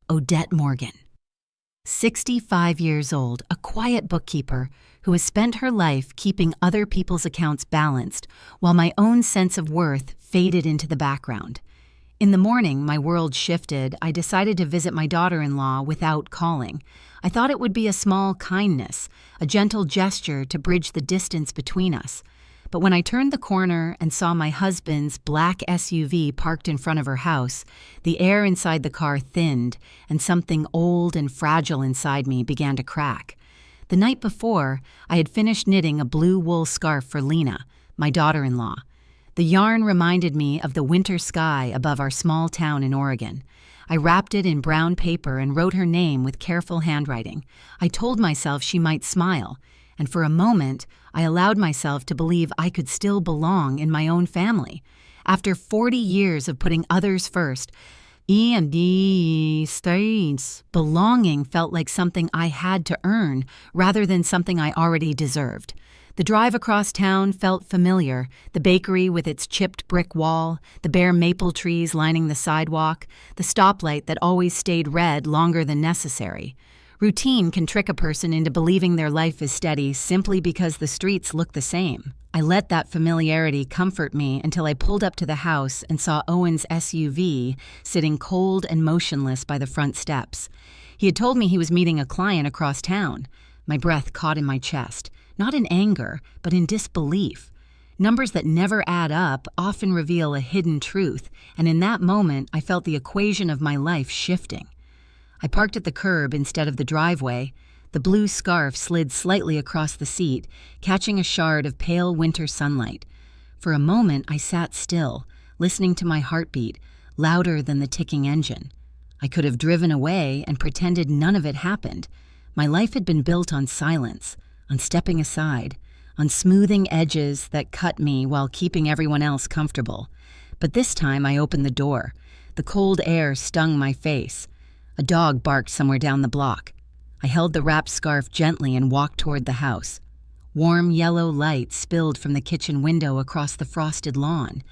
Odette Morgan. 65 years old, a quiet bookkeeper who has spent her life keeping other people's accounts balanced while my own sense of worth faded into the background. In the morning, my world shifted. I decided to visit my daughter-in-law without calling. I thought it would be a small kindness, a gentle gesture to bridge the distance between us. But when I turned the corner and saw my husband's black SUV parked in front of her house, the air inside the car thinned and something old and fragile inside me began to crack. The night before, I had finished knitting a blue wool scarf for Lena, my daughter-in-law. The yarn reminded me of the winter sky above our small town in Oregon. I wrapped it in brown paper and wrote her name with careful handwriting. I told myself she might smile, and for a moment, I allowed myself to believe I could still belong in my own family. After 40 years of putting others first, belonging felt like something I had to earn rather than something I already deserved. The drive across town felt familiar, the bakery with its chipped brick wall, the bare maple trees lining the sidewalk, the stoplight that always stayed red longer than necessary. Routine can trick a person into believing their life is steady simply because the streets look the same. I let that familiarity comfort me until I pulled up to the house and saw Owen's SUV sitting cold and motionless by the front steps. He had told me he was meeting a client across town. My breath caught in my chest, not in anger, but in disbelief. Numbers that never add up often reveal a hidden truth, and in that moment I felt the equation of my life shifting. I parked at the curb instead of the driveway. The blue scarf slid slightly across the seat, catching a shard of pale winter sunlight. For a moment, I sat still, listening to my heartbeat, louder than the ticking engine. I could have driven away and pretended none of it happened. My life had been built on silence, on stepping aside, on smoothing edges that cut me while keeping everyone else comfortable. But this time I opened the door. The cold air stung my face. A dog barked somewhere down the block. I held the wrapped scarf gently and walked toward the house. Warm yellow light spilled from the kitchen window across the frosted lawn.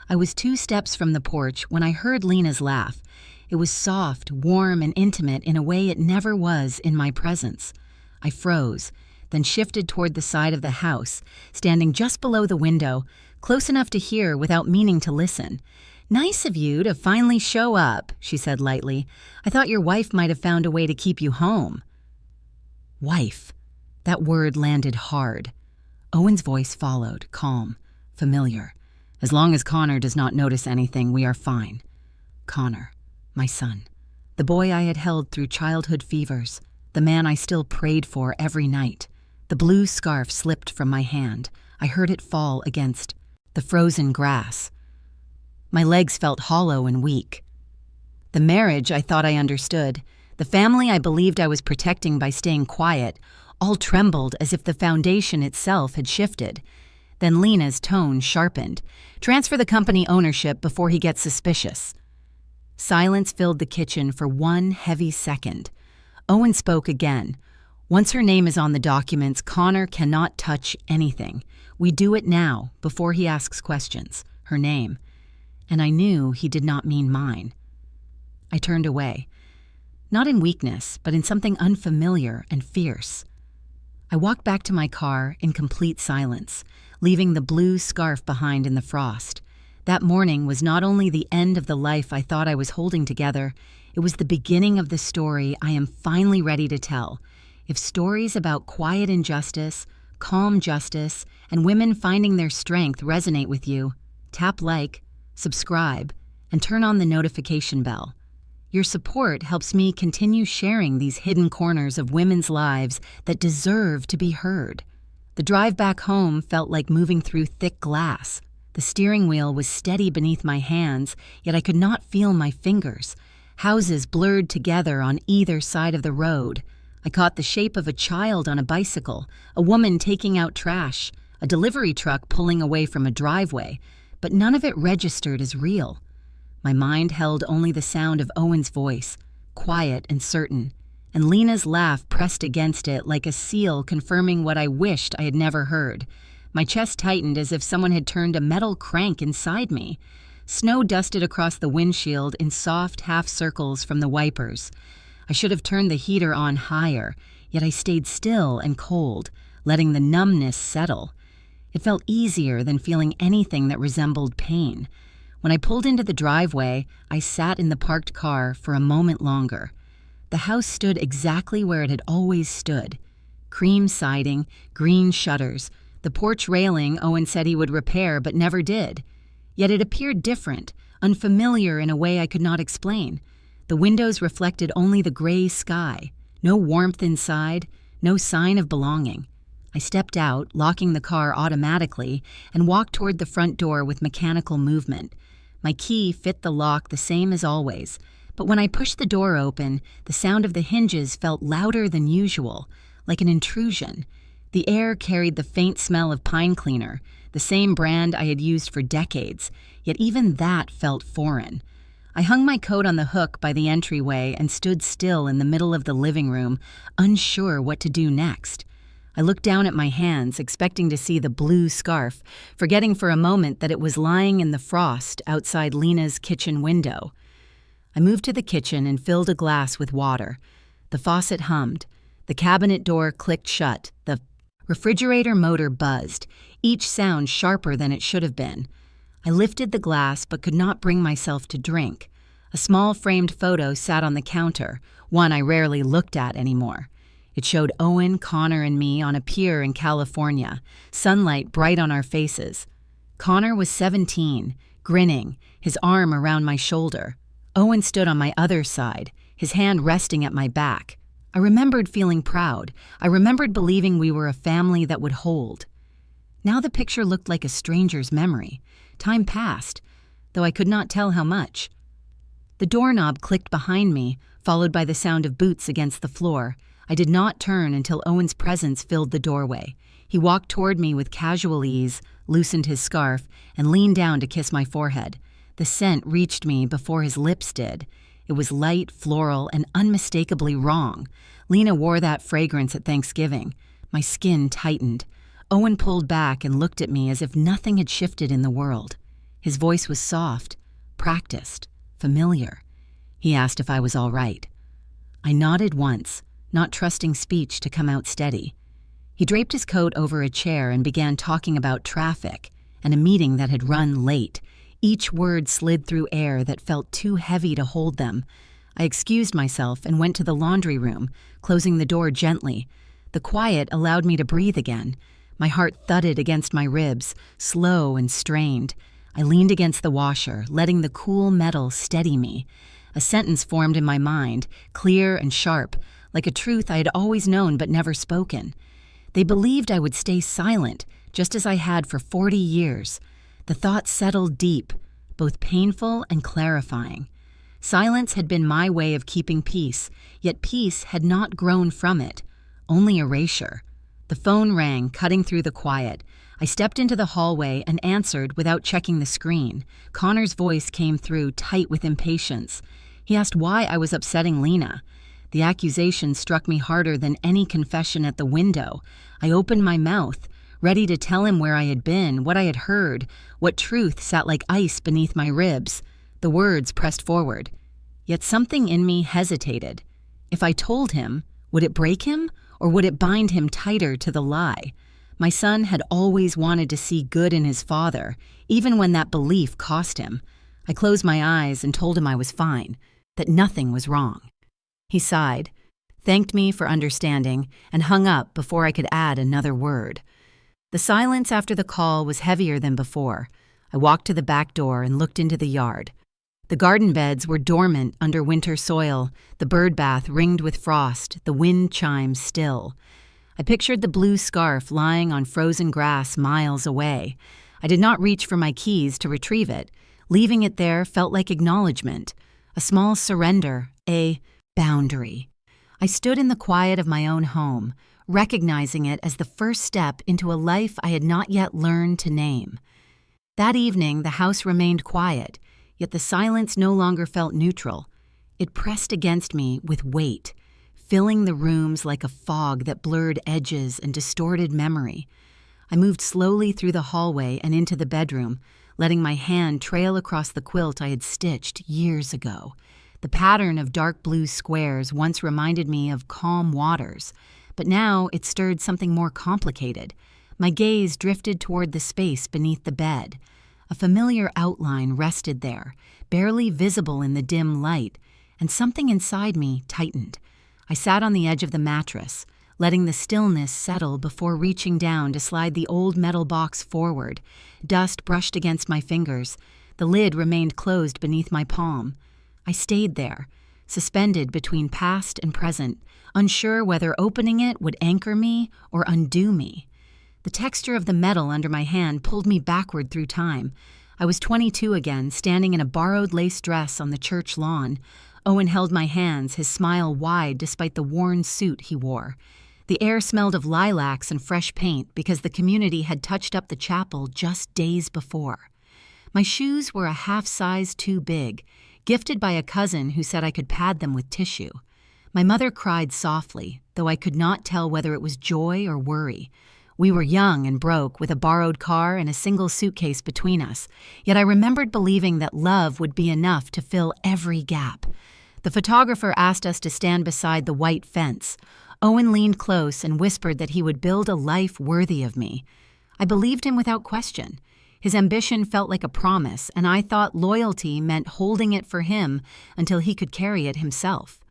I was 2 steps from the porch when I heard Lena's laugh. It was soft, warm, and intimate in a way it never was in my presence. I froze, then shifted toward the side of the house, standing just below the window, close enough to hear without meaning to listen. "Nice of you to finally show up," she said lightly. "I thought your wife might have found a way to keep you home." Wife. That word landed hard. Owen's voice followed, calm, familiar. "As long as Connor does not notice anything, we are fine." Connor, my son. The boy I had held through childhood fevers. The man I still prayed for every night. The blue scarf slipped from my hand. I heard it fall against the frozen grass. My legs felt hollow and weak. The marriage I thought I understood, the family I believed I was protecting by staying quiet, all trembled as if the foundation itself had shifted. Then Lena's tone sharpened. "Transfer the company ownership before he gets suspicious." Silence filled the kitchen for one heavy second. Owen spoke again. "Once her name is on the documents, Connor cannot touch anything. We do it now, before he asks questions. Her name." And I knew he did not mean mine. I turned away, not in weakness, but in something unfamiliar and fierce. I walked back to my car in complete silence, leaving the blue scarf behind in the frost. That morning was not only the end of the life I thought I was holding together, it was the beginning of the story I am finally ready to tell. If stories about quiet injustice, calm justice, and women finding their strength resonate with you, tap like, subscribe, and turn on the notification bell. Your support helps me continue sharing these hidden corners of women's lives that deserve to be heard. The drive back home felt like moving through thick glass. The steering wheel was steady beneath my hands, yet I could not feel my fingers. Houses blurred together on either side of the road. I caught the shape of a child on a bicycle, a woman taking out trash, a delivery truck pulling away from a driveway, but none of it registered as real. My mind held only the sound of Owen's voice, quiet and certain, and Lena's laugh pressed against it like a seal confirming what I wished I had never heard. My chest tightened as if someone had turned a metal crank inside me. Snow dusted across the windshield in soft half-circles from the wipers. I should have turned the heater on higher, yet I stayed still and cold, letting the numbness settle. It felt easier than feeling anything that resembled pain. When I pulled into the driveway, I sat in the parked car for a moment longer. The house stood exactly where it had always stood. Cream siding, green shutters, the porch railing Owen said he would repair but never did. Yet it appeared different, unfamiliar in a way I could not explain. The windows reflected only the gray sky, no warmth inside, no sign of belonging. I stepped out, locking the car automatically, and walked toward the front door with mechanical movement. My key fit the lock the same as always, but when I pushed the door open, the sound of the hinges felt louder than usual, like an intrusion. The air carried the faint smell of pine cleaner, the same brand I had used for decades, yet even that felt foreign. I hung my coat on the hook by the entryway and stood still in the middle of the living room, unsure what to do next. I looked down at my hands, expecting to see the blue scarf, forgetting for a moment that it was lying in the frost outside Lena's kitchen window. I moved to the kitchen and filled a glass with water. The faucet hummed. The cabinet door clicked shut. The refrigerator motor buzzed, each sound sharper than it should have been. I lifted the glass but could not bring myself to drink. A small framed photo sat on the counter, one I rarely looked at anymore. It showed Owen, Connor, and me on a pier in California, sunlight bright on our faces. Connor was 17, grinning, his arm around my shoulder. Owen stood on my other side, his hand resting at my back. I remembered feeling proud. I remembered believing we were a family that would hold. Now the picture looked like a stranger's memory. Time passed, though I could not tell how much. The doorknob clicked behind me, followed by the sound of boots against the floor. I did not turn until Owen's presence filled the doorway. He walked toward me with casual ease, loosened his scarf, and leaned down to kiss my forehead. The scent reached me before his lips did. It was light, floral, and unmistakably wrong. Lena wore that fragrance at Thanksgiving. My skin tightened. Owen pulled back and looked at me as if nothing had shifted in the world. His voice was soft, practiced, familiar. He asked if I was all right. I nodded once, not trusting speech to come out steady. He draped his coat over a chair and began talking about traffic and a meeting that had run late. Each word slid through air that felt too heavy to hold them. I excused myself and went to the laundry room, closing the door gently. The quiet allowed me to breathe again. My heart thudded against my ribs, slow and strained. I leaned against the washer, letting the cool metal steady me. A sentence formed in my mind, clear and sharp, like a truth I had always known but never spoken. They believed I would stay silent, just as I had for 40 years. The thought settled deep, both painful and clarifying. Silence had been my way of keeping peace, yet peace had not grown from it, only erasure. The phone rang, cutting through the quiet. I stepped into the hallway and answered without checking the screen. Connor's voice came through, tight with impatience. He asked why I was upsetting Lena. The accusation struck me harder than any confession at the window. I opened my mouth, ready to tell him where I had been, what I had heard, what truth sat like ice beneath my ribs. The words pressed forward. Yet something in me hesitated. If I told him, would it break him, or would it bind him tighter to the lie? My son had always wanted to see good in his father, even when that belief cost him. I closed my eyes and told him I was fine, that nothing was wrong. He sighed, thanked me for understanding, and hung up before I could add another word. The silence after the call was heavier than before. I walked to the back door and looked into the yard. The garden beds were dormant under winter soil, the bird bath ringed with frost, the wind chimes still. I pictured the blue scarf lying on frozen grass miles away. I did not reach for my keys to retrieve it. Leaving it there felt like acknowledgement, a small surrender, a boundary. I stood in the quiet of my own home, recognizing it as the first step into a life I had not yet learned to name. That evening, the house remained quiet, yet the silence no longer felt neutral. It pressed against me with weight, filling the rooms like a fog that blurred edges and distorted memory. I moved slowly through the hallway and into the bedroom, letting my hand trail across the quilt I had stitched years ago. The pattern of dark blue squares once reminded me of calm waters, but now it stirred something more complicated. My gaze drifted toward the space beneath the bed. A familiar outline rested there, barely visible in the dim light, and something inside me tightened. I sat on the edge of the mattress, letting the stillness settle before reaching down to slide the old metal box forward. Dust brushed against my fingers. The lid remained closed beneath my palm. I stayed there, suspended between past and present, unsure whether opening it would anchor me or undo me. The texture of the metal under my hand pulled me backward through time. I was 22 again, standing in a borrowed lace dress on the church lawn. Owen held my hands, his smile wide despite the worn suit he wore. The air smelled of lilacs and fresh paint because the community had touched up the chapel just days before. My shoes were a half size too big, gifted by a cousin who said I could pad them with tissue. My mother cried softly, though I could not tell whether it was joy or worry. We were young and broke, with a borrowed car and a single suitcase between us, yet I remembered believing that love would be enough to fill every gap. The photographer asked us to stand beside the white fence. Owen leaned close and whispered that he would build a life worthy of me. I believed him without question. His ambition felt like a promise, and I thought loyalty meant holding it for him until he could carry it himself.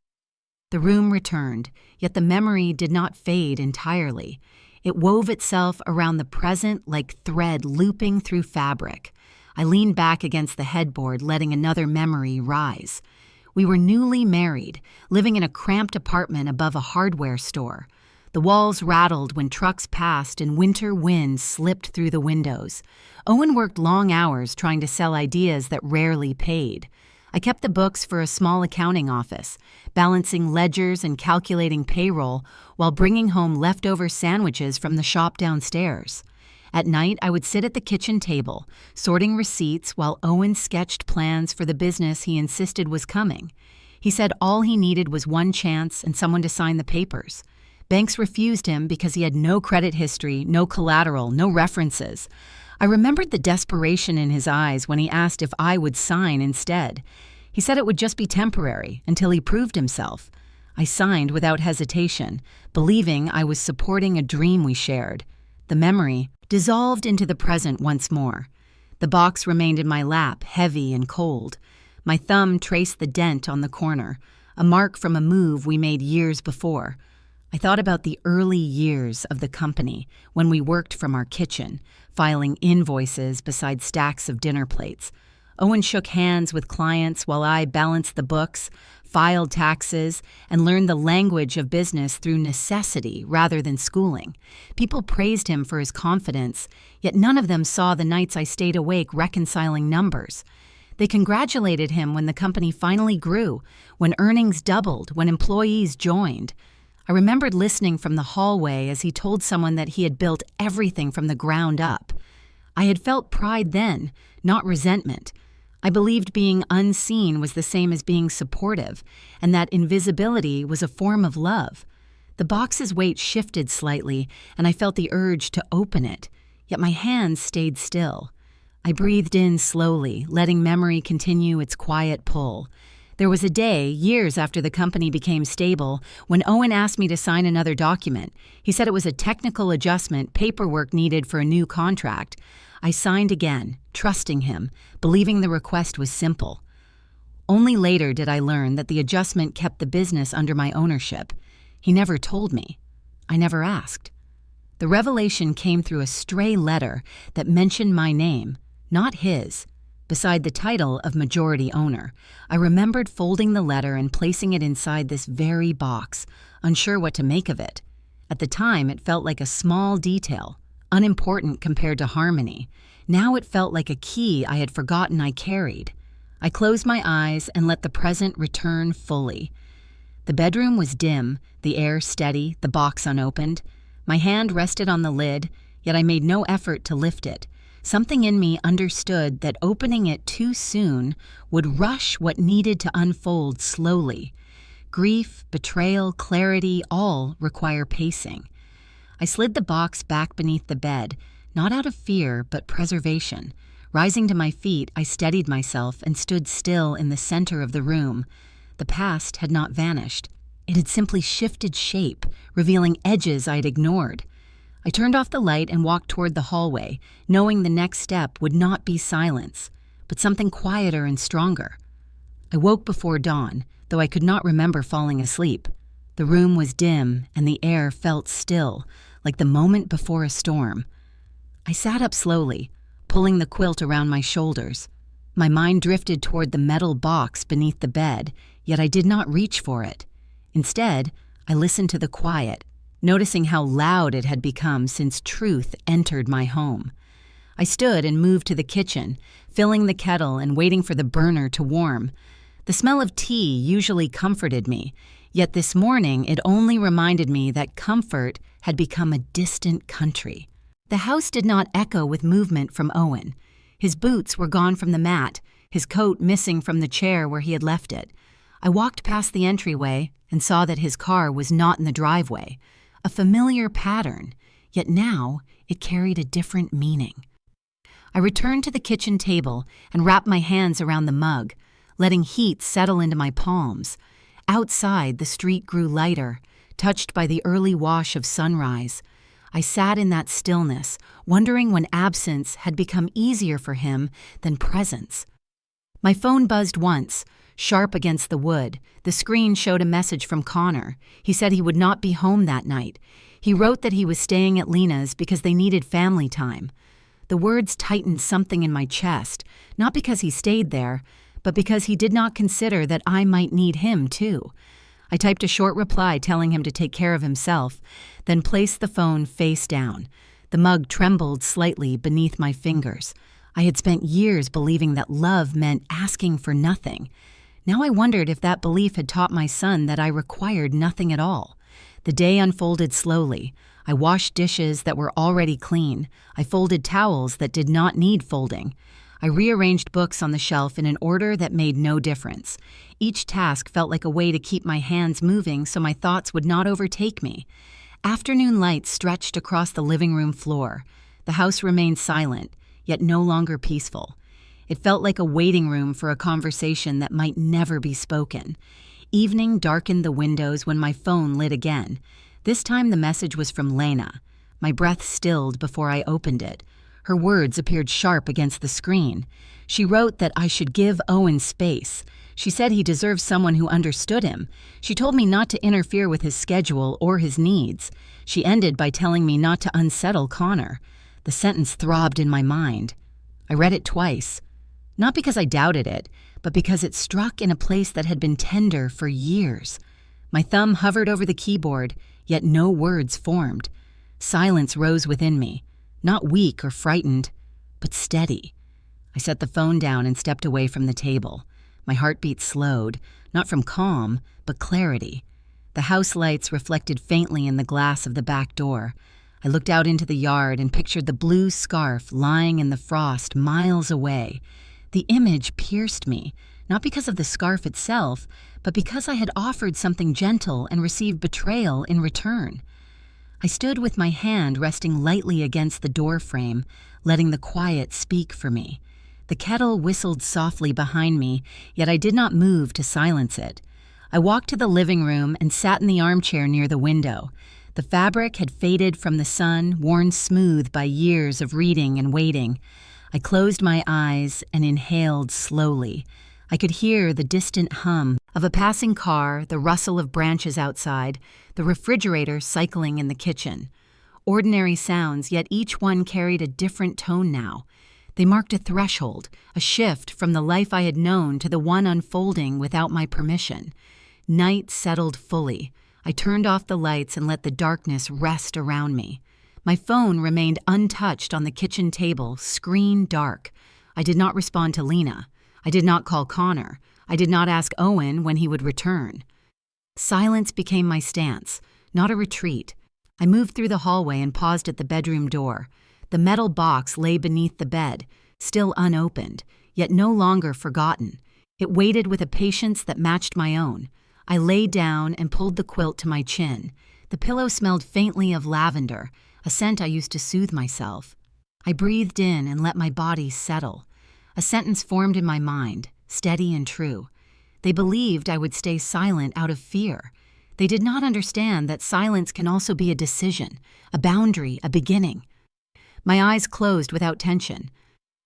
The room returned, yet the memory did not fade entirely. It wove itself around the present like thread looping through fabric. I leaned back against the headboard, letting another memory rise. We were newly married, living in a cramped apartment above a hardware store. The walls rattled when trucks passed and winter winds slipped through the windows. Owen worked long hours trying to sell ideas that rarely paid. I kept the books for a small accounting office, balancing ledgers and calculating payroll while bringing home leftover sandwiches from the shop downstairs. At night, I would sit at the kitchen table, sorting receipts while Owen sketched plans for the business he insisted was coming. He said all he needed was one chance and someone to sign the papers. Banks refused him because he had no credit history, no collateral, no references. I remembered the desperation in his eyes when he asked if I would sign instead. He said it would just be temporary until he proved himself. I signed without hesitation, believing I was supporting a dream we shared. The memory dissolved into the present once more. The box remained in my lap, heavy and cold. My thumb traced the dent on the corner, a mark from a move we made years before. I thought about the early years of the company when we worked from our kitchen, filing invoices beside stacks of dinner plates. Owen shook hands with clients while I balanced the books, filed taxes, and learned the language of business through necessity rather than schooling. People praised him for his confidence, yet none of them saw the nights I stayed awake reconciling numbers. They congratulated him when the company finally grew, when earnings doubled, when employees joined. I remembered listening from the hallway as he told someone that he had built everything from the ground up. I had felt pride then, not resentment. I believed being unseen was the same as being supportive, and that invisibility was a form of love. The box's weight shifted slightly, and I felt the urge to open it, yet my hands stayed still. I breathed in slowly, letting memory continue its quiet pull. There was a day, years after the company became stable, when Owen asked me to sign another document. He said it was a technical adjustment, paperwork needed for a new contract. I signed again, trusting him, believing the request was simple. Only later did I learn that the adjustment kept the business under my ownership. He never told me. I never asked. The revelation came through a stray letter that mentioned my name, not his. Beside the title of majority owner, I remembered folding the letter and placing it inside this very box, unsure what to make of it. At the time, it felt like a small detail, unimportant compared to harmony. Now it felt like a key I had forgotten I carried. I closed my eyes and let the present return fully. The bedroom was dim, the air steady, the box unopened. My hand rested on the lid, yet I made no effort to lift it. Something in me understood that opening it too soon would rush what needed to unfold slowly. Grief, betrayal, clarity, all require pacing. I slid the box back beneath the bed, not out of fear, but preservation. Rising to my feet, I steadied myself and stood still in the center of the room. The past had not vanished. It had simply shifted shape, revealing edges I'd ignored. I turned off the light and walked toward the hallway, knowing the next step would not be silence, but something quieter and stronger. I woke before dawn, though I could not remember falling asleep. The room was dim and the air felt still, like the moment before a storm. I sat up slowly, pulling the quilt around my shoulders. My mind drifted toward the metal box beneath the bed, yet I did not reach for it. Instead, I listened to the quiet, noticing how loud it had become since truth entered my home. I stood and moved to the kitchen, filling the kettle and waiting for the burner to warm. The smell of tea usually comforted me, yet this morning it only reminded me that comfort had become a distant country. The house did not echo with movement from Owen. His boots were gone from the mat, his coat missing from the chair where he had left it. I walked past the entryway and saw that his car was not in the driveway. A familiar pattern, yet now it carried a different meaning. I returned to the kitchen table and wrapped my hands around the mug, letting heat settle into my palms. Outside, the street grew lighter, touched by the early wash of sunrise. I sat in that stillness, wondering when absence had become easier for him than presence. My phone buzzed once, sharp against the wood. The screen showed a message from Connor. He said he would not be home that night. He wrote that he was staying at Lena's because they needed family time. The words tightened something in my chest, not because he stayed there, but because he did not consider that I might need him too. I typed a short reply telling him to take care of himself, then placed the phone face down. The mug trembled slightly beneath my fingers. I had spent years believing that love meant asking for nothing. Now I wondered if that belief had taught my son that I required nothing at all. The day unfolded slowly. I washed dishes that were already clean. I folded towels that did not need folding. I rearranged books on the shelf in an order that made no difference. Each task felt like a way to keep my hands moving so my thoughts would not overtake me. Afternoon light stretched across the living room floor. The house remained silent, yet no longer peaceful. It felt like a waiting room for a conversation that might never be spoken. Evening darkened the windows when my phone lit again. This time the message was from Lena. My breath stilled before I opened it. Her words appeared sharp against the screen. She wrote that I should give Owen space. She said he deserved someone who understood him. She told me not to interfere with his schedule or his needs. She ended by telling me not to unsettle Connor. The sentence throbbed in my mind. I read it twice. Not because I doubted it, but because it struck in a place that had been tender for years. My thumb hovered over the keyboard, yet no words formed. Silence rose within me. Not weak or frightened, but steady. I set the phone down and stepped away from the table. My heartbeat slowed, not from calm, but clarity. The house lights reflected faintly in the glass of the back door. I looked out into the yard and pictured the blue scarf lying in the frost miles away. The image pierced me, not because of the scarf itself, but because I had offered something gentle and received betrayal in return. I stood with my hand resting lightly against the door frame, letting the quiet speak for me. The kettle whistled softly behind me, yet I did not move to silence it. I walked to the living room and sat in the armchair near the window. The fabric had faded from the sun, worn smooth by years of reading and waiting. I closed my eyes and inhaled slowly. I could hear the distant hum of a passing car, the rustle of branches outside, the refrigerator cycling in the kitchen. Ordinary sounds, yet each one carried a different tone now. They marked a threshold, a shift from the life I had known to the one unfolding without my permission. Night settled fully. I turned off the lights and let the darkness rest around me. My phone remained untouched on the kitchen table, screen dark. I did not respond to Lena. I did not call Connor. I did not ask Owen when he would return. Silence became my stance, not a retreat. I moved through the hallway and paused at the bedroom door. The metal box lay beneath the bed, still unopened, yet no longer forgotten. It waited with a patience that matched my own. I lay down and pulled the quilt to my chin. The pillow smelled faintly of lavender, a scent I used to soothe myself. I breathed in and let my body settle. A sentence formed in my mind, steady and true. They believed I would stay silent out of fear. They did not understand that silence can also be a decision, a boundary, a beginning. My eyes closed without tension.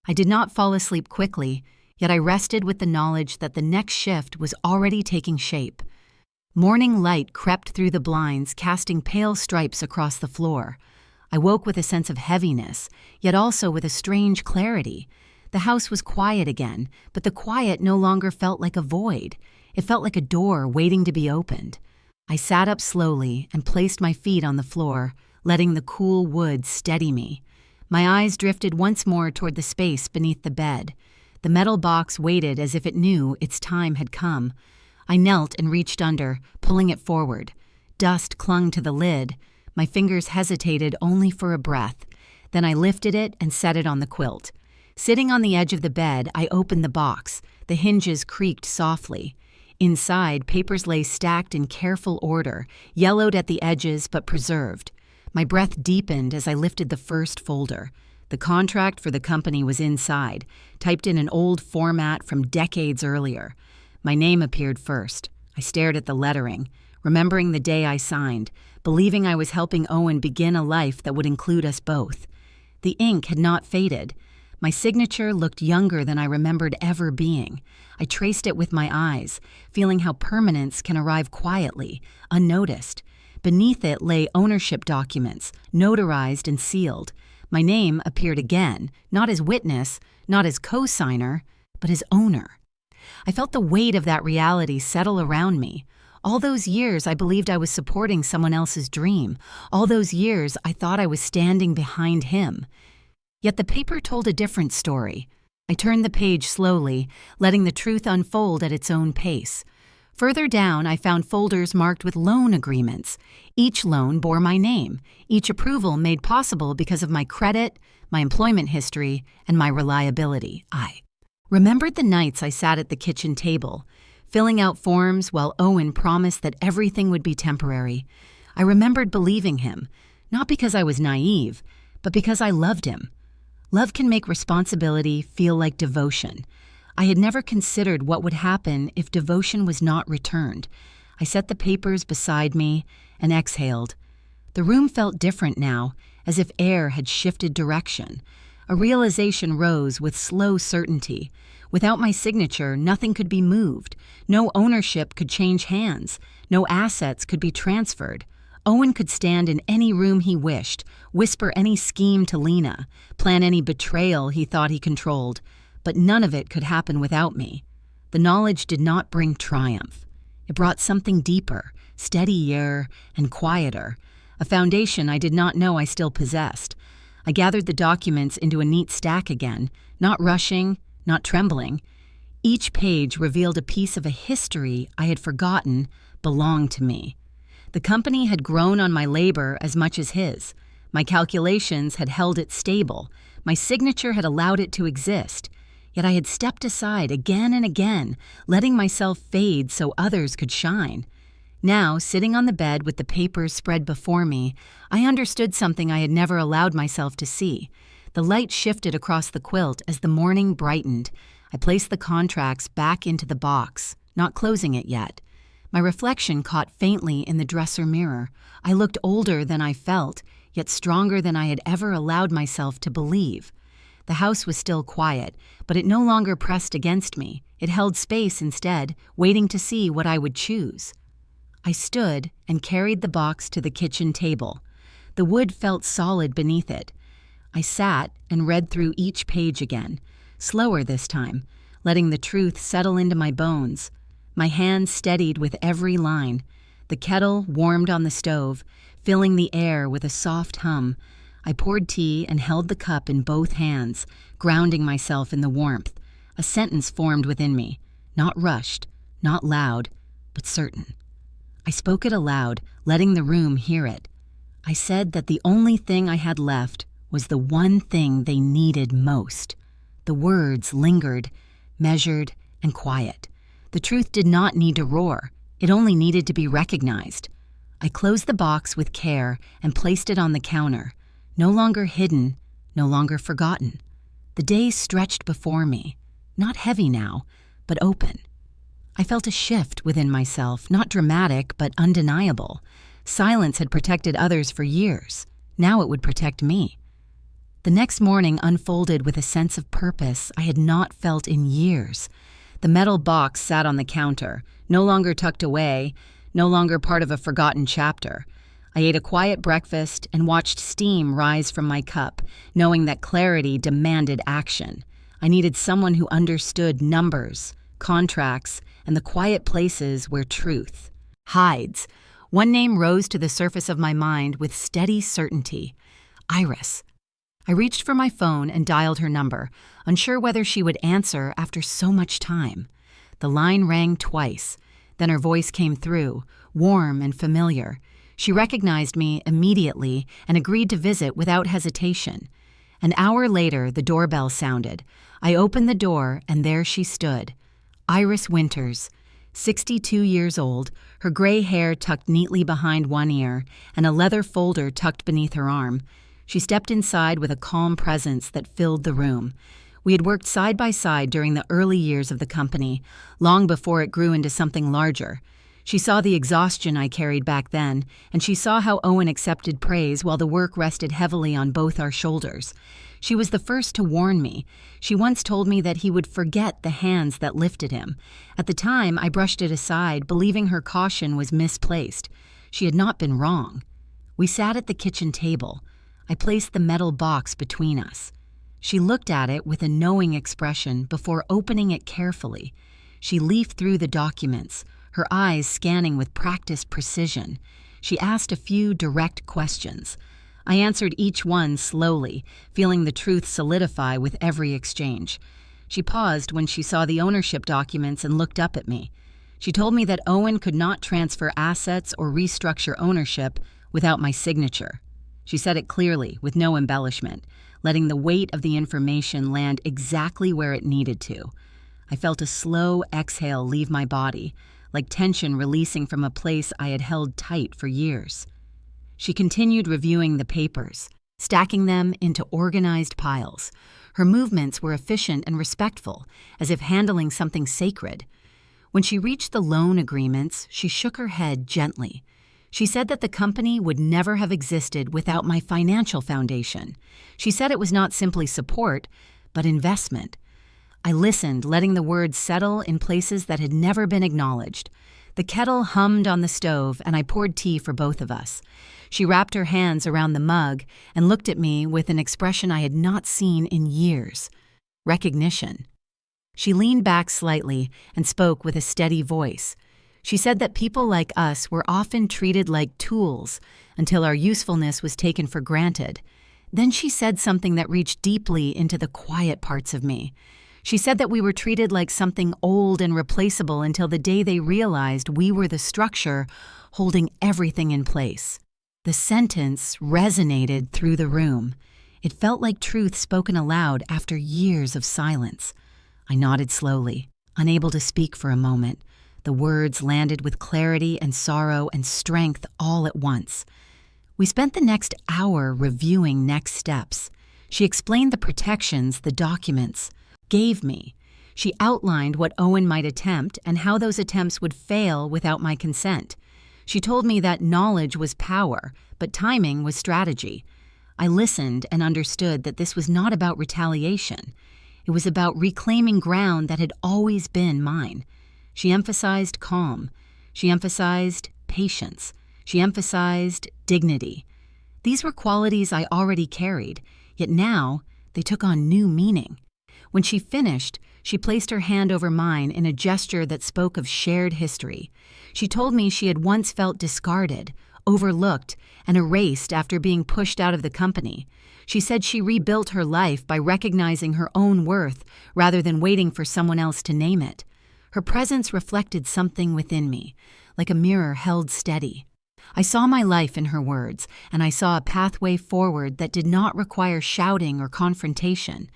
I did not fall asleep quickly, yet I rested with the knowledge that the next shift was already taking shape. Morning light crept through the blinds, casting pale stripes across the floor. I woke with a sense of heaviness, yet also with a strange clarity. The house was quiet again, but the quiet no longer felt like a void. It felt like a door waiting to be opened. I sat up slowly and placed my feet on the floor, letting the cool wood steady me. My eyes drifted once more toward the space beneath the bed. The metal box waited as if it knew its time had come. I knelt and reached under, pulling it forward. Dust clung to the lid. My fingers hesitated only for a breath. Then I lifted it and set it on the quilt. Sitting on the edge of the bed, I opened the box. The hinges creaked softly. Inside, papers lay stacked in careful order, yellowed at the edges but preserved. My breath deepened as I lifted the first folder. The contract for the company was inside, typed in an old format from decades earlier. My name appeared first. I stared at the lettering, remembering the day I signed, believing I was helping Owen begin a life that would include us both. The ink had not faded. My signature looked younger than I remembered ever being. I traced it with my eyes, feeling how permanence can arrive quietly, unnoticed. Beneath it lay ownership documents, notarized and sealed. My name appeared again, not as witness, not as co-signer, but as owner. I felt the weight of that reality settle around me. All those years I believed I was supporting someone else's dream. All those years I thought I was standing behind him. Yet the paper told a different story. I turned the page slowly, letting the truth unfold at its own pace. Further down, I found folders marked with loan agreements. Each loan bore my name, each approval made possible because of my credit, my employment history, and my reliability. I remembered the nights I sat at the kitchen table, filling out forms while Owen promised that everything would be temporary. I remembered believing him, not because I was naive, but because I loved him. Love can make responsibility feel like devotion. I had never considered what would happen if devotion was not returned. I set the papers beside me and exhaled. The room felt different now, as if air had shifted direction. A realization rose with slow certainty. Without my signature, nothing could be moved. No ownership could change hands. No assets could be transferred. Owen could stand in any room he wished, whisper any scheme to Lena, plan any betrayal he thought he controlled, but none of it could happen without me. The knowledge did not bring triumph. It brought something deeper, steadier, and quieter, a foundation I did not know I still possessed. I gathered the documents into a neat stack again, not rushing, not trembling. Each page revealed a piece of a history I had forgotten belonged to me. The company had grown on my labor as much as his. My calculations had held it stable. My signature had allowed it to exist. Yet I had stepped aside again and again, letting myself fade so others could shine. Now, sitting on the bed with the papers spread before me, I understood something I had never allowed myself to see. The light shifted across the quilt as the morning brightened. I placed the contracts back into the box, not closing it yet. My reflection caught faintly in the dresser mirror. I looked older than I felt, yet stronger than I had ever allowed myself to believe. The house was still quiet, but it no longer pressed against me. It held space instead, waiting to see what I would choose. I stood and carried the box to the kitchen table. The wood felt solid beneath it. I sat and read through each page again, slower this time, letting the truth settle into my bones. My hand steadied with every line. The kettle warmed on the stove, filling the air with a soft hum. I poured tea and held the cup in both hands, grounding myself in the warmth. A sentence formed within me, not rushed, not loud, but certain. I spoke it aloud, letting the room hear it. I said that the only thing I had left was the one thing they needed most. The words lingered, measured, and quiet. The truth did not need to roar. It only needed to be recognized. I closed the box with care and placed it on the counter, no longer hidden, no longer forgotten. The days stretched before me, not heavy now, but open. I felt a shift within myself, not dramatic, but undeniable. Silence had protected others for years. Now it would protect me. The next morning unfolded with a sense of purpose I had not felt in years. The metal box sat on the counter, no longer tucked away, no longer part of a forgotten chapter. I ate a quiet breakfast and watched steam rise from my cup, knowing that clarity demanded action. I needed someone who understood numbers, contracts, and the quiet places where truth hides. One name rose to the surface of my mind with steady certainty: Iris. I reached for my phone and dialed her number, unsure whether she would answer after so much time. The line rang twice. Then her voice came through, warm and familiar. She recognized me immediately and agreed to visit without hesitation. An hour later, the doorbell sounded. I opened the door, and there she stood. Iris Winters, 62 years old, her gray hair tucked neatly behind one ear and a leather folder tucked beneath her arm. She stepped inside with a calm presence that filled the room. We had worked side by side during the early years of the company, long before it grew into something larger. She saw the exhaustion I carried back then, and she saw how Owen accepted praise while the work rested heavily on both our shoulders. She was the first to warn me. She once told me that he would forget the hands that lifted him. At the time, I brushed it aside, believing her caution was misplaced. She had not been wrong. We sat at the kitchen table. I placed the metal box between us. She looked at it with a knowing expression before opening it carefully. She leafed through the documents, her eyes scanning with practiced precision. She asked a few direct questions. I answered each one slowly, feeling the truth solidify with every exchange. She paused when she saw the ownership documents and looked up at me. She told me that Owen could not transfer assets or restructure ownership without my signature. She said it clearly, with no embellishment, letting the weight of the information land exactly where it needed to. I felt a slow exhale leave my body, like tension releasing from a place I had held tight for years. She continued reviewing the papers, stacking them into organized piles. Her movements were efficient and respectful, as if handling something sacred. When she reached the loan agreements, she shook her head gently. She said that the company would never have existed without my financial foundation. She said it was not simply support, but investment. I listened, letting the words settle in places that had never been acknowledged. The kettle hummed on the stove, and I poured tea for both of us. She wrapped her hands around the mug and looked at me with an expression I had not seen in years: recognition. She leaned back slightly and spoke with a steady voice. She said that people like us were often treated like tools until our usefulness was taken for granted. Then she said something that reached deeply into the quiet parts of me. She said that we were treated like something old and replaceable until the day they realized we were the structure holding everything in place. The sentence resonated through the room. It felt like truth spoken aloud after years of silence. I nodded slowly, unable to speak for a moment. The words landed with clarity and sorrow and strength all at once. We spent the next hour reviewing next steps. She explained the protections the documents gave me. She outlined what Owen might attempt and how those attempts would fail without my consent. She told me that knowledge was power, but timing was strategy. I listened and understood that this was not about retaliation. It was about reclaiming ground that had always been mine. She emphasized calm. She emphasized patience. She emphasized dignity. These were qualities I already carried, yet now they took on new meaning. When she finished, she placed her hand over mine in a gesture that spoke of shared history. She told me she had once felt discarded, overlooked, and erased after being pushed out of the company. She said she rebuilt her life by recognizing her own worth rather than waiting for someone else to name it. Her presence reflected something within me, like a mirror held steady. I saw my life in her words, and I saw a pathway forward that did not require shouting or confrontation.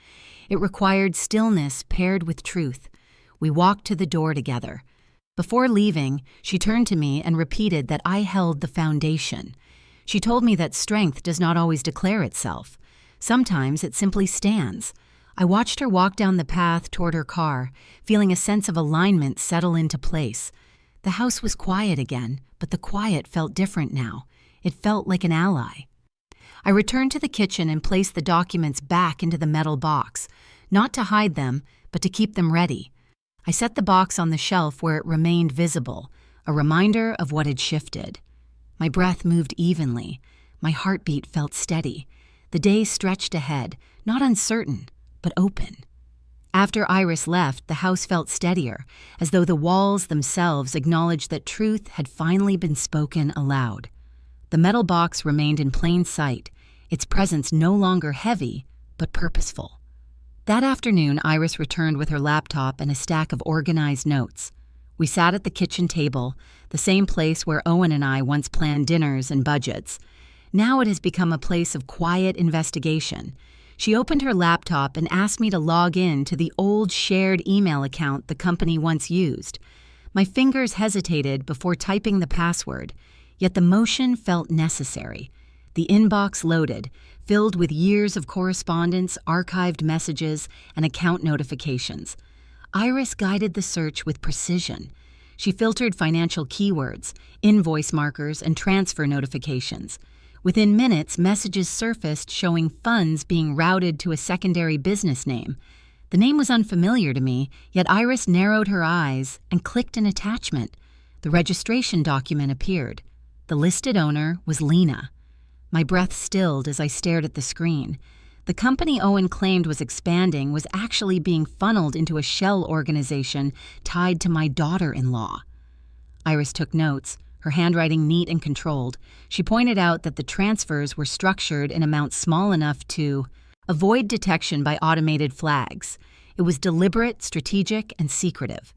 It required stillness paired with truth. We walked to the door together. Before leaving, she turned to me and repeated that I held the foundation. She told me that strength does not always declare itself. Sometimes it simply stands. I watched her walk down the path toward her car, feeling a sense of alignment settle into place. The house was quiet again, but the quiet felt different now. It felt like an ally. I returned to the kitchen and placed the documents back into the metal box, not to hide them, but to keep them ready. I set the box on the shelf where it remained visible, a reminder of what had shifted. My breath moved evenly. My heartbeat felt steady. The day stretched ahead, not uncertain, but open. After Iris left, the house felt steadier, as though the walls themselves acknowledged that truth had finally been spoken aloud. The metal box remained in plain sight, its presence no longer heavy, but purposeful. That afternoon, Iris returned with her laptop and a stack of organized notes. We sat at the kitchen table, the same place where Owen and I once planned dinners and budgets. Now it has become a place of quiet investigation. She opened her laptop and asked me to log in to the old shared email account the company once used. My fingers hesitated before typing the password, yet the motion felt necessary. The inbox loaded, filled with years of correspondence, archived messages, and account notifications. Iris guided the search with precision. She filtered financial keywords, invoice markers, and transfer notifications. Within minutes, messages surfaced showing funds being routed to a secondary business name. The name was unfamiliar to me, yet Iris narrowed her eyes and clicked an attachment. The registration document appeared. The listed owner was Lena. My breath stilled as I stared at the screen. The company Owen claimed was expanding was actually being funneled into a shell organization tied to my daughter-in-law. Iris took notes, her handwriting neat and controlled. She pointed out that the transfers were structured in amounts small enough to avoid detection by automated flags. It was deliberate, strategic, and secretive.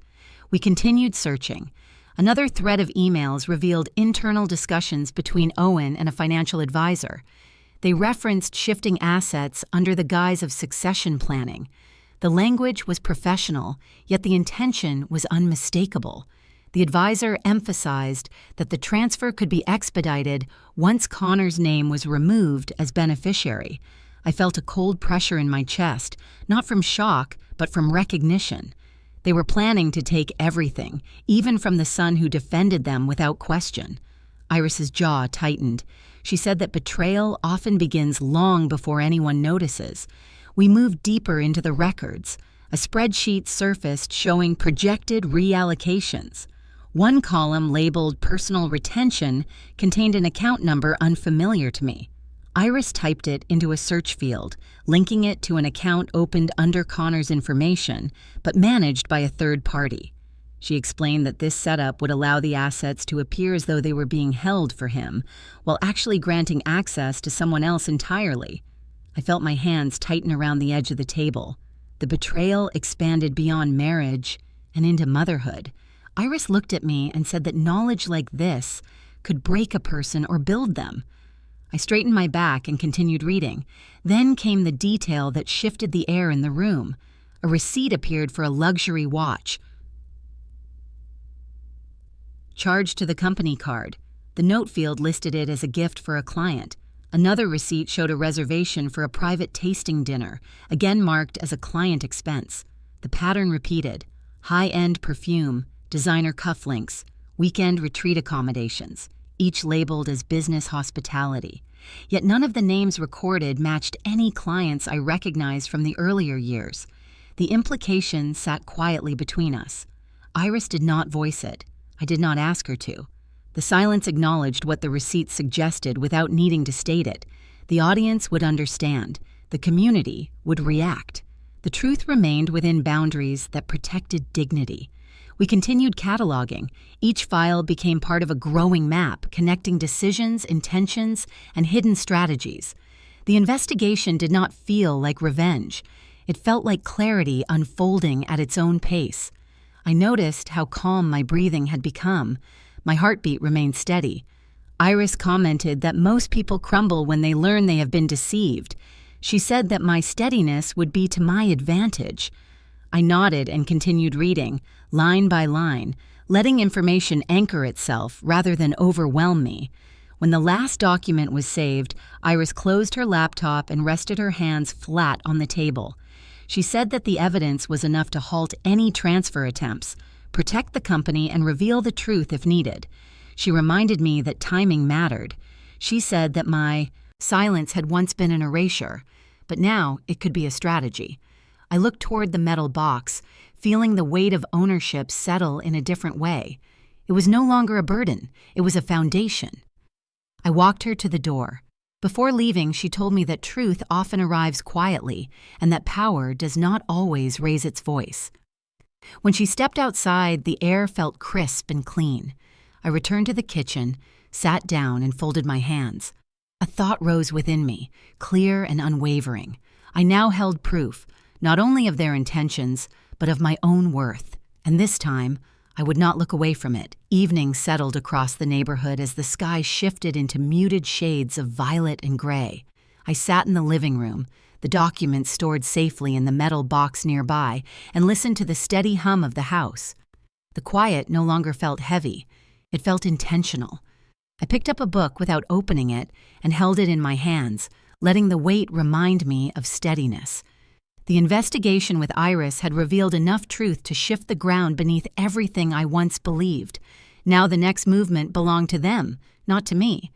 We continued searching. Another thread of emails revealed internal discussions between Owen and a financial advisor. They referenced shifting assets under the guise of succession planning. The language was professional, yet the intention was unmistakable. The advisor emphasized that the transfer could be expedited once Connor's name was removed as beneficiary. I felt a cold pressure in my chest, not from shock, but from recognition. They were planning to take everything, even from the son who defended them without question. Iris's jaw tightened. She said that betrayal often begins long before anyone notices. We moved deeper into the records. A spreadsheet surfaced showing projected reallocations. One column labeled personal retention contained an account number unfamiliar to me. Iris typed it into a search field, linking it to an account opened under Connor's information, but managed by a third party. She explained that this setup would allow the assets to appear as though they were being held for him, while actually granting access to someone else entirely. I felt my hands tighten around the edge of the table. The betrayal expanded beyond marriage and into motherhood. Iris looked at me and said that knowledge like this could break a person or build them. I straightened my back and continued reading. Then came the detail that shifted the air in the room. A receipt appeared for a luxury watch, charged to the company card. The note field listed it as a gift for a client. Another receipt showed a reservation for a private tasting dinner, again marked as a client expense. The pattern repeated: high-end perfume, designer cufflinks, weekend retreat accommodations, each labeled as business hospitality. Yet none of the names recorded matched any clients I recognized from the earlier years. The implication sat quietly between us. Iris did not voice it. I did not ask her to. The silence acknowledged what the receipt suggested without needing to state it. The audience would understand. The community would react. The truth remained within boundaries that protected dignity. We continued cataloging. Each file became part of a growing map connecting decisions, intentions, and hidden strategies. The investigation did not feel like revenge. It felt like clarity unfolding at its own pace. I noticed how calm my breathing had become. My heartbeat remained steady. Iris commented that most people crumble when they learn they have been deceived. She said that my steadiness would be to my advantage. I nodded and continued reading, line by line, letting information anchor itself rather than overwhelm me. When the last document was saved, Iris closed her laptop and rested her hands flat on the table. She said that the evidence was enough to halt any transfer attempts, protect the company, and reveal the truth if needed. She reminded me that timing mattered. She said that my silence had once been an erasure, but now it could be a strategy. I looked toward the metal box, feeling the weight of ownership settle in a different way. It was no longer a burden, it was a foundation. I walked her to the door. Before leaving, she told me that truth often arrives quietly and that power does not always raise its voice. When she stepped outside, the air felt crisp and clean. I returned to the kitchen, sat down, and folded my hands. A thought rose within me, clear and unwavering. I now held proof, not only of their intentions, but of my own worth. And this time, I would not look away from it. Evening settled across the neighborhood as the sky shifted into muted shades of violet and gray. I sat in the living room, the documents stored safely in the metal box nearby, and listened to the steady hum of the house. The quiet no longer felt heavy. It felt intentional. I picked up a book without opening it and held it in my hands, letting the weight remind me of steadiness. The investigation with Iris had revealed enough truth to shift the ground beneath everything I once believed. Now the next movement belonged to them, not to me.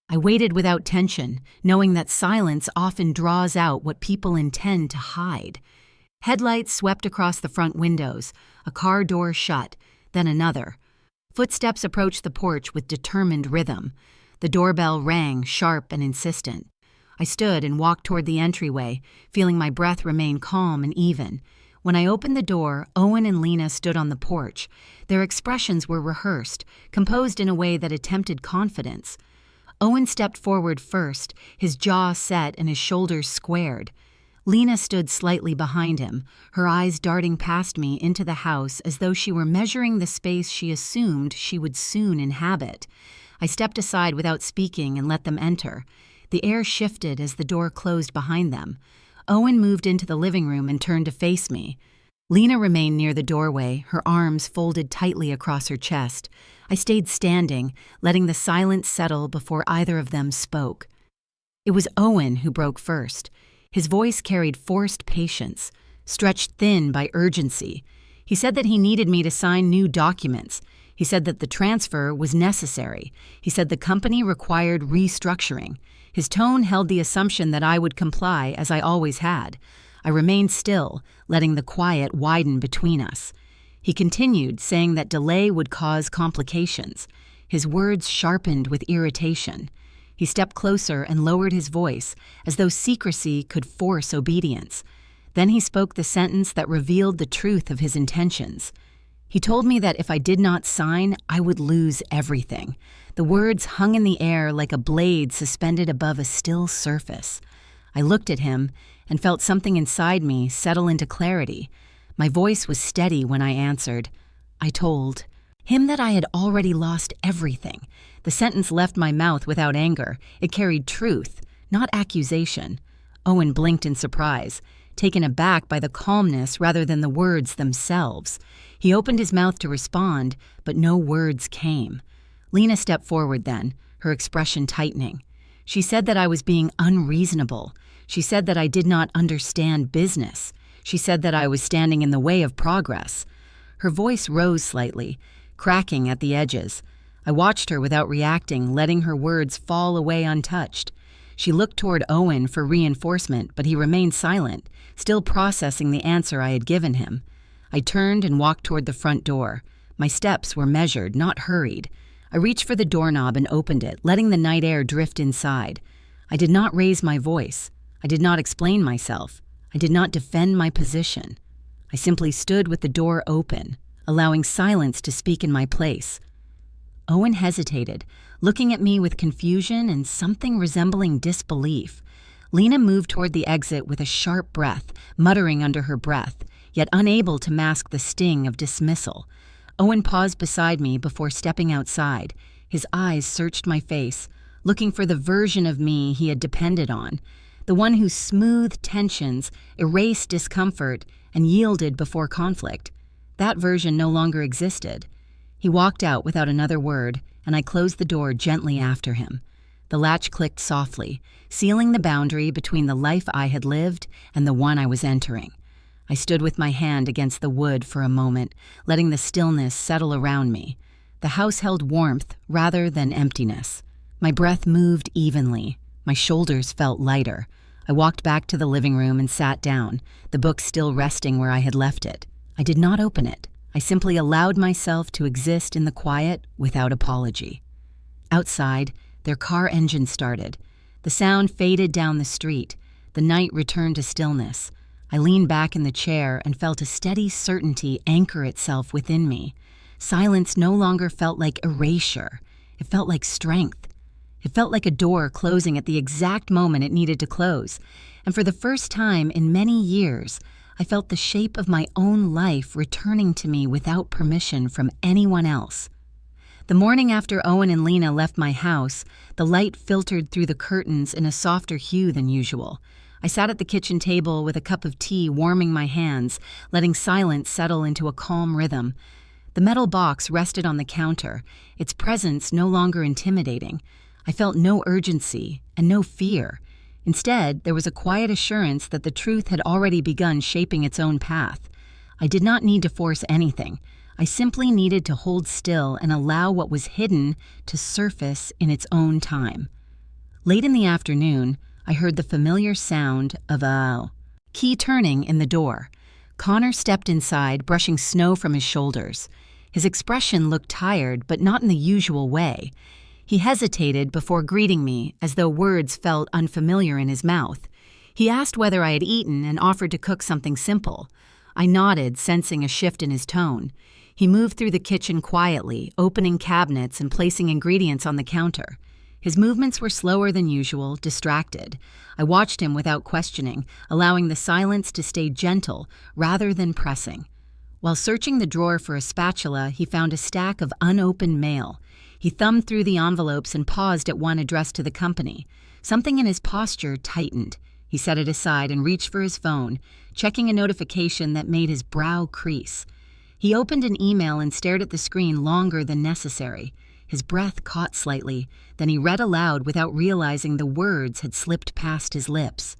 I waited without tension, knowing that silence often draws out what people intend to hide. Headlights swept across the front windows, a car door shut, then another. Footsteps approached the porch with determined rhythm. The doorbell rang, sharp and insistent. I stood and walked toward the entryway, feeling my breath remain calm and even. When I opened the door, Owen and Lena stood on the porch. Their expressions were rehearsed, composed in a way that attempted confidence. Owen stepped forward first, his jaw set and his shoulders squared. Lena stood slightly behind him, her eyes darting past me into the house as though she were measuring the space she assumed she would soon inhabit. I stepped aside without speaking and let them enter. The air shifted as the door closed behind them. Owen moved into the living room and turned to face me. Lena remained near the doorway, her arms folded tightly across her chest. I stayed standing, letting the silence settle before either of them spoke. It was Owen who broke first. His voice carried forced patience, stretched thin by urgency. He said that he needed me to sign new documents. He said that the transfer was necessary. He said the company required restructuring. His tone held the assumption that I would comply, as I always had. I remained still, letting the quiet widen between us. He continued, saying that delay would cause complications. His words sharpened with irritation. He stepped closer and lowered his voice, as though secrecy could force obedience. Then he spoke the sentence that revealed the truth of his intentions. He told me that if I did not sign, I would lose everything. The words hung in the air like a blade suspended above a still surface. I looked at him and felt something inside me settle into clarity. My voice was steady when I answered. I told him that I had already lost everything. The sentence left my mouth without anger. It carried truth, not accusation. Owen blinked in surprise, taken aback by the calmness rather than the words themselves. He opened his mouth to respond, but no words came. Lena stepped forward then, her expression tightening. She said that I was being unreasonable. She said that I did not understand business. She said that I was standing in the way of progress. Her voice rose slightly, cracking at the edges. I watched her without reacting, letting her words fall away untouched. She looked toward Owen for reinforcement, but he remained silent, still processing the answer I had given him. I turned and walked toward the front door. My steps were measured, not hurried. I reached for the doorknob and opened it, letting the night air drift inside. I did not raise my voice. I did not explain myself. I did not defend my position. I simply stood with the door open, allowing silence to speak in my place. Owen hesitated, looking at me with confusion and something resembling disbelief. Lena moved toward the exit with a sharp breath, muttering under her breath, yet unable to mask the sting of dismissal. Owen paused beside me before stepping outside. His eyes searched my face, looking for the version of me he had depended on, the one who smoothed tensions, erased discomfort, and yielded before conflict. That version no longer existed. He walked out without another word, and I closed the door gently after him. The latch clicked softly, sealing the boundary between the life I had lived and the one I was entering. I stood with my hand against the wood for a moment, letting the stillness settle around me. The house held warmth rather than emptiness. My breath moved evenly. My shoulders felt lighter. I walked back to the living room and sat down, the book still resting where I had left it. I did not open it. I simply allowed myself to exist in the quiet without apology. Outside, their car engine started. The sound faded down the street. The night returned to stillness. I leaned back in the chair and felt a steady certainty anchor itself within me. Silence no longer felt like erasure. It felt like strength. It felt like a door closing at the exact moment it needed to close. And for the first time in many years, I felt the shape of my own life returning to me without permission from anyone else. The morning after Owen and Lena left my house, the light filtered through the curtains in a softer hue than usual. I sat at the kitchen table with a cup of tea warming my hands, letting silence settle into a calm rhythm. The metal box rested on the counter, its presence no longer intimidating. I felt no urgency and no fear. Instead, there was a quiet assurance that the truth had already begun shaping its own path. I did not need to force anything. I simply needed to hold still and allow what was hidden to surface in its own time. Late in the afternoon, I heard the familiar sound of a key turning in the door. Connor stepped inside, brushing snow from his shoulders. His expression looked tired, but not in the usual way. He hesitated before greeting me, as though words felt unfamiliar in his mouth. He asked whether I had eaten and offered to cook something simple. I nodded, sensing a shift in his tone. He moved through the kitchen quietly, opening cabinets and placing ingredients on the counter. His movements were slower than usual, distracted. I watched him without questioning, allowing the silence to stay gentle rather than pressing. While searching the drawer for a spatula, he found a stack of unopened mail. He thumbed through the envelopes and paused at one addressed to the company. Something in his posture tightened. He set it aside and reached for his phone, checking a notification that made his brow crease. He opened an email and stared at the screen longer than necessary. His breath caught slightly. Then he read aloud without realizing the words had slipped past his lips.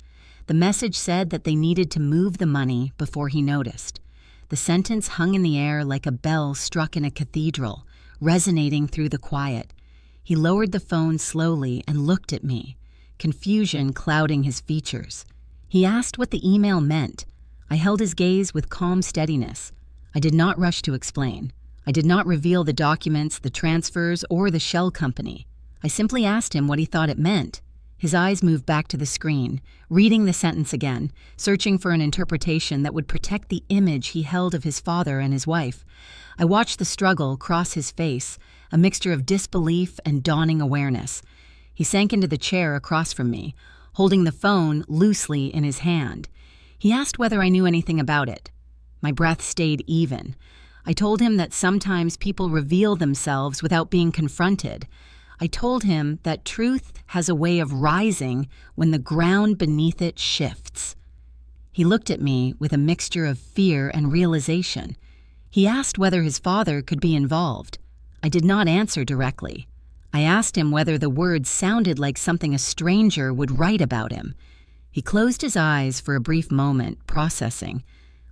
The message said that they needed to move the money before he noticed. The sentence hung in the air like a bell struck in a cathedral, resonating through the quiet. He lowered the phone slowly and looked at me, confusion clouding his features. He asked what the email meant. I held his gaze with calm steadiness. I did not rush to explain. I did not reveal the documents, the transfers, or the shell company. I simply asked him what he thought it meant. His eyes moved back to the screen, reading the sentence again, searching for an interpretation that would protect the image he held of his father and his wife. I watched the struggle cross his face, a mixture of disbelief and dawning awareness. He sank into the chair across from me, holding the phone loosely in his hand. He asked whether I knew anything about it. My breath stayed even. I told him that sometimes people reveal themselves without being confronted. I told him that truth has a way of rising when the ground beneath it shifts. He looked at me with a mixture of fear and realization. He asked whether his father could be involved. I did not answer directly. I asked him whether the words sounded like something a stranger would write about him. He closed his eyes for a brief moment, processing.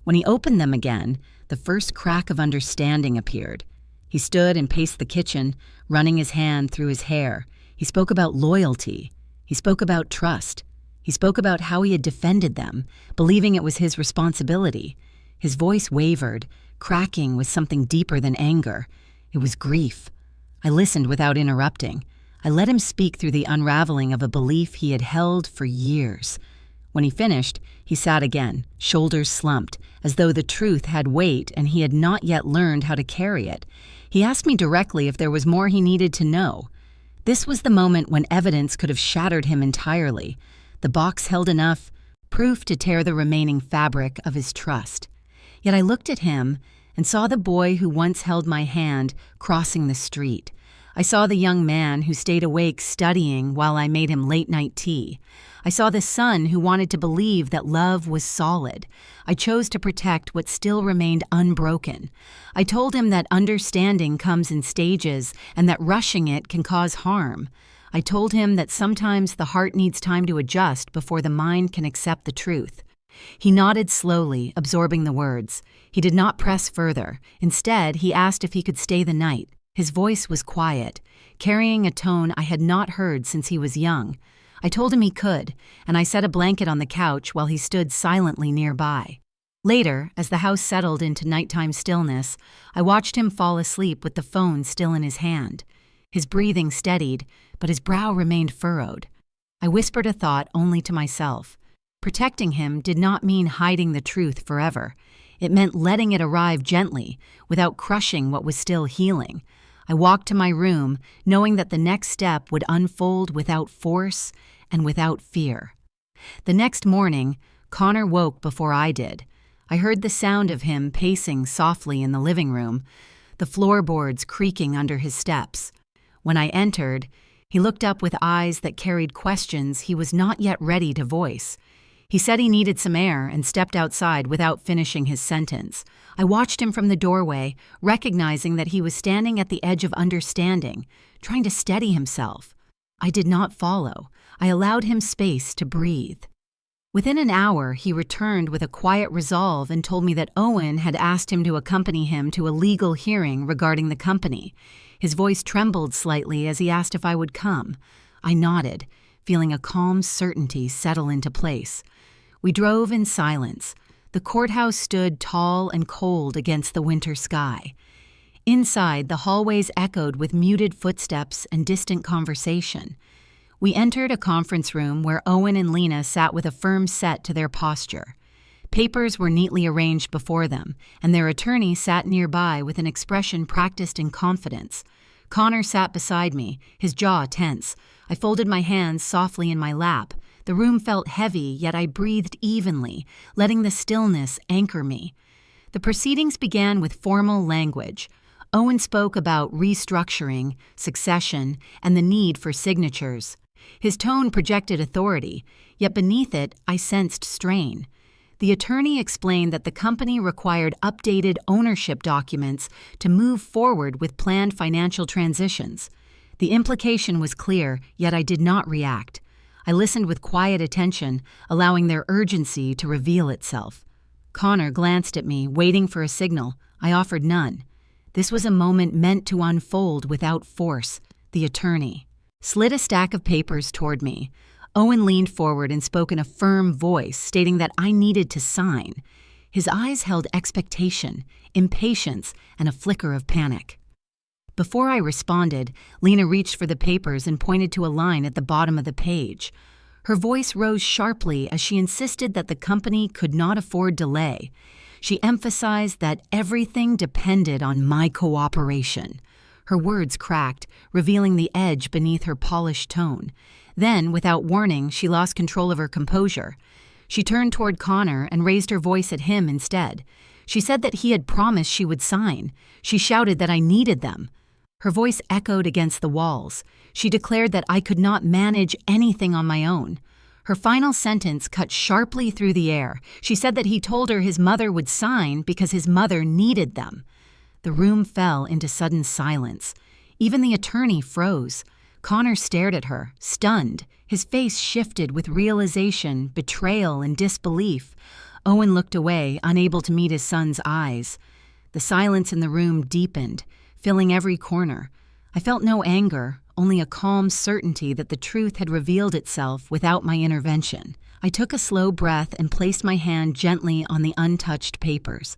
When he opened them again, the first crack of understanding appeared. He stood and paced the kitchen, running his hand through his hair. He spoke about loyalty. He spoke about trust. He spoke about how he had defended them, believing it was his responsibility. His voice wavered, cracking with something deeper than anger. It was grief. I listened without interrupting. I let him speak through the unraveling of a belief he had held for years. When he finished, he sat again, shoulders slumped, as though the truth had weight and he had not yet learned how to carry it. He asked me directly if there was more he needed to know. This was the moment when evidence could have shattered him entirely. The box held enough proof to tear the remaining fabric of his trust. Yet I looked at him and saw the boy who once held my hand crossing the street. I saw the young man who stayed awake studying while I made him late-night tea. I saw the son who wanted to believe that love was solid. I chose to protect what still remained unbroken. I told him that understanding comes in stages and that rushing it can cause harm. I told him that sometimes the heart needs time to adjust before the mind can accept the truth. He nodded slowly, absorbing the words. He did not press further. Instead, he asked if he could stay the night. His voice was quiet, carrying a tone I had not heard since he was young. I told him he could, and I set a blanket on the couch while he stood silently nearby. Later, as the house settled into nighttime stillness, I watched him fall asleep with the phone still in his hand. His breathing steadied, but his brow remained furrowed. I whispered a thought only to myself. Protecting him did not mean hiding the truth forever. It meant letting it arrive gently, without crushing what was still healing. I walked to my room, knowing that the next step would unfold without force and without fear. The next morning, Connor woke before I did. I heard the sound of him pacing softly in the living room, the floorboards creaking under his steps. When I entered, he looked up with eyes that carried questions he was not yet ready to voice. He said he needed some air and stepped outside without finishing his sentence. I watched him from the doorway, recognizing that he was standing at the edge of understanding, trying to steady himself. I did not follow. I allowed him space to breathe. Within an hour, he returned with a quiet resolve and told me that Owen had asked him to accompany him to a legal hearing regarding the company. His voice trembled slightly as he asked if I would come. I nodded, feeling a calm certainty settle into place. We drove in silence. The courthouse stood tall and cold against the winter sky. Inside, the hallways echoed with muted footsteps and distant conversation. We entered a conference room where Owen and Lena sat with a firm set to their posture. Papers were neatly arranged before them, and their attorney sat nearby with an expression practiced in confidence. Connor sat beside me, his jaw tense. I folded my hands softly in my lap. The room felt heavy, yet I breathed evenly, letting the stillness anchor me. The proceedings began with formal language. Owen spoke about restructuring, succession, and the need for signatures. His tone projected authority, yet beneath it I sensed strain. The attorney explained that the company required updated ownership documents to move forward with planned financial transitions. The implication was clear, yet I did not react. I listened with quiet attention, allowing their urgency to reveal itself. Connor glanced at me, waiting for a signal. I offered none. This was a moment meant to unfold without force. The attorney slid a stack of papers toward me. Owen leaned forward and spoke in a firm voice, stating that I needed to sign. His eyes held expectation, impatience, and a flicker of panic. Before I responded, Lena reached for the papers and pointed to a line at the bottom of the page. Her voice rose sharply as she insisted that the company could not afford delay. She emphasized that everything depended on my cooperation. Her words cracked, revealing the edge beneath her polished tone. Then, without warning, she lost control of her composure. She turned toward Connor and raised her voice at him instead. She said that he had promised she would sign. She shouted that I needed them. Her voice echoed against the walls. She declared that I could not manage anything on my own. Her final sentence cut sharply through the air. She said that he told her his mother would sign because his mother needed them. The room fell into sudden silence. Even the attorney froze. Connor stared at her, stunned. His face shifted with realization, betrayal, and disbelief. Owen looked away, unable to meet his son's eyes. The silence in the room deepened, filling every corner. I felt no anger, only a calm certainty that the truth had revealed itself without my intervention. I took a slow breath and placed my hand gently on the untouched papers.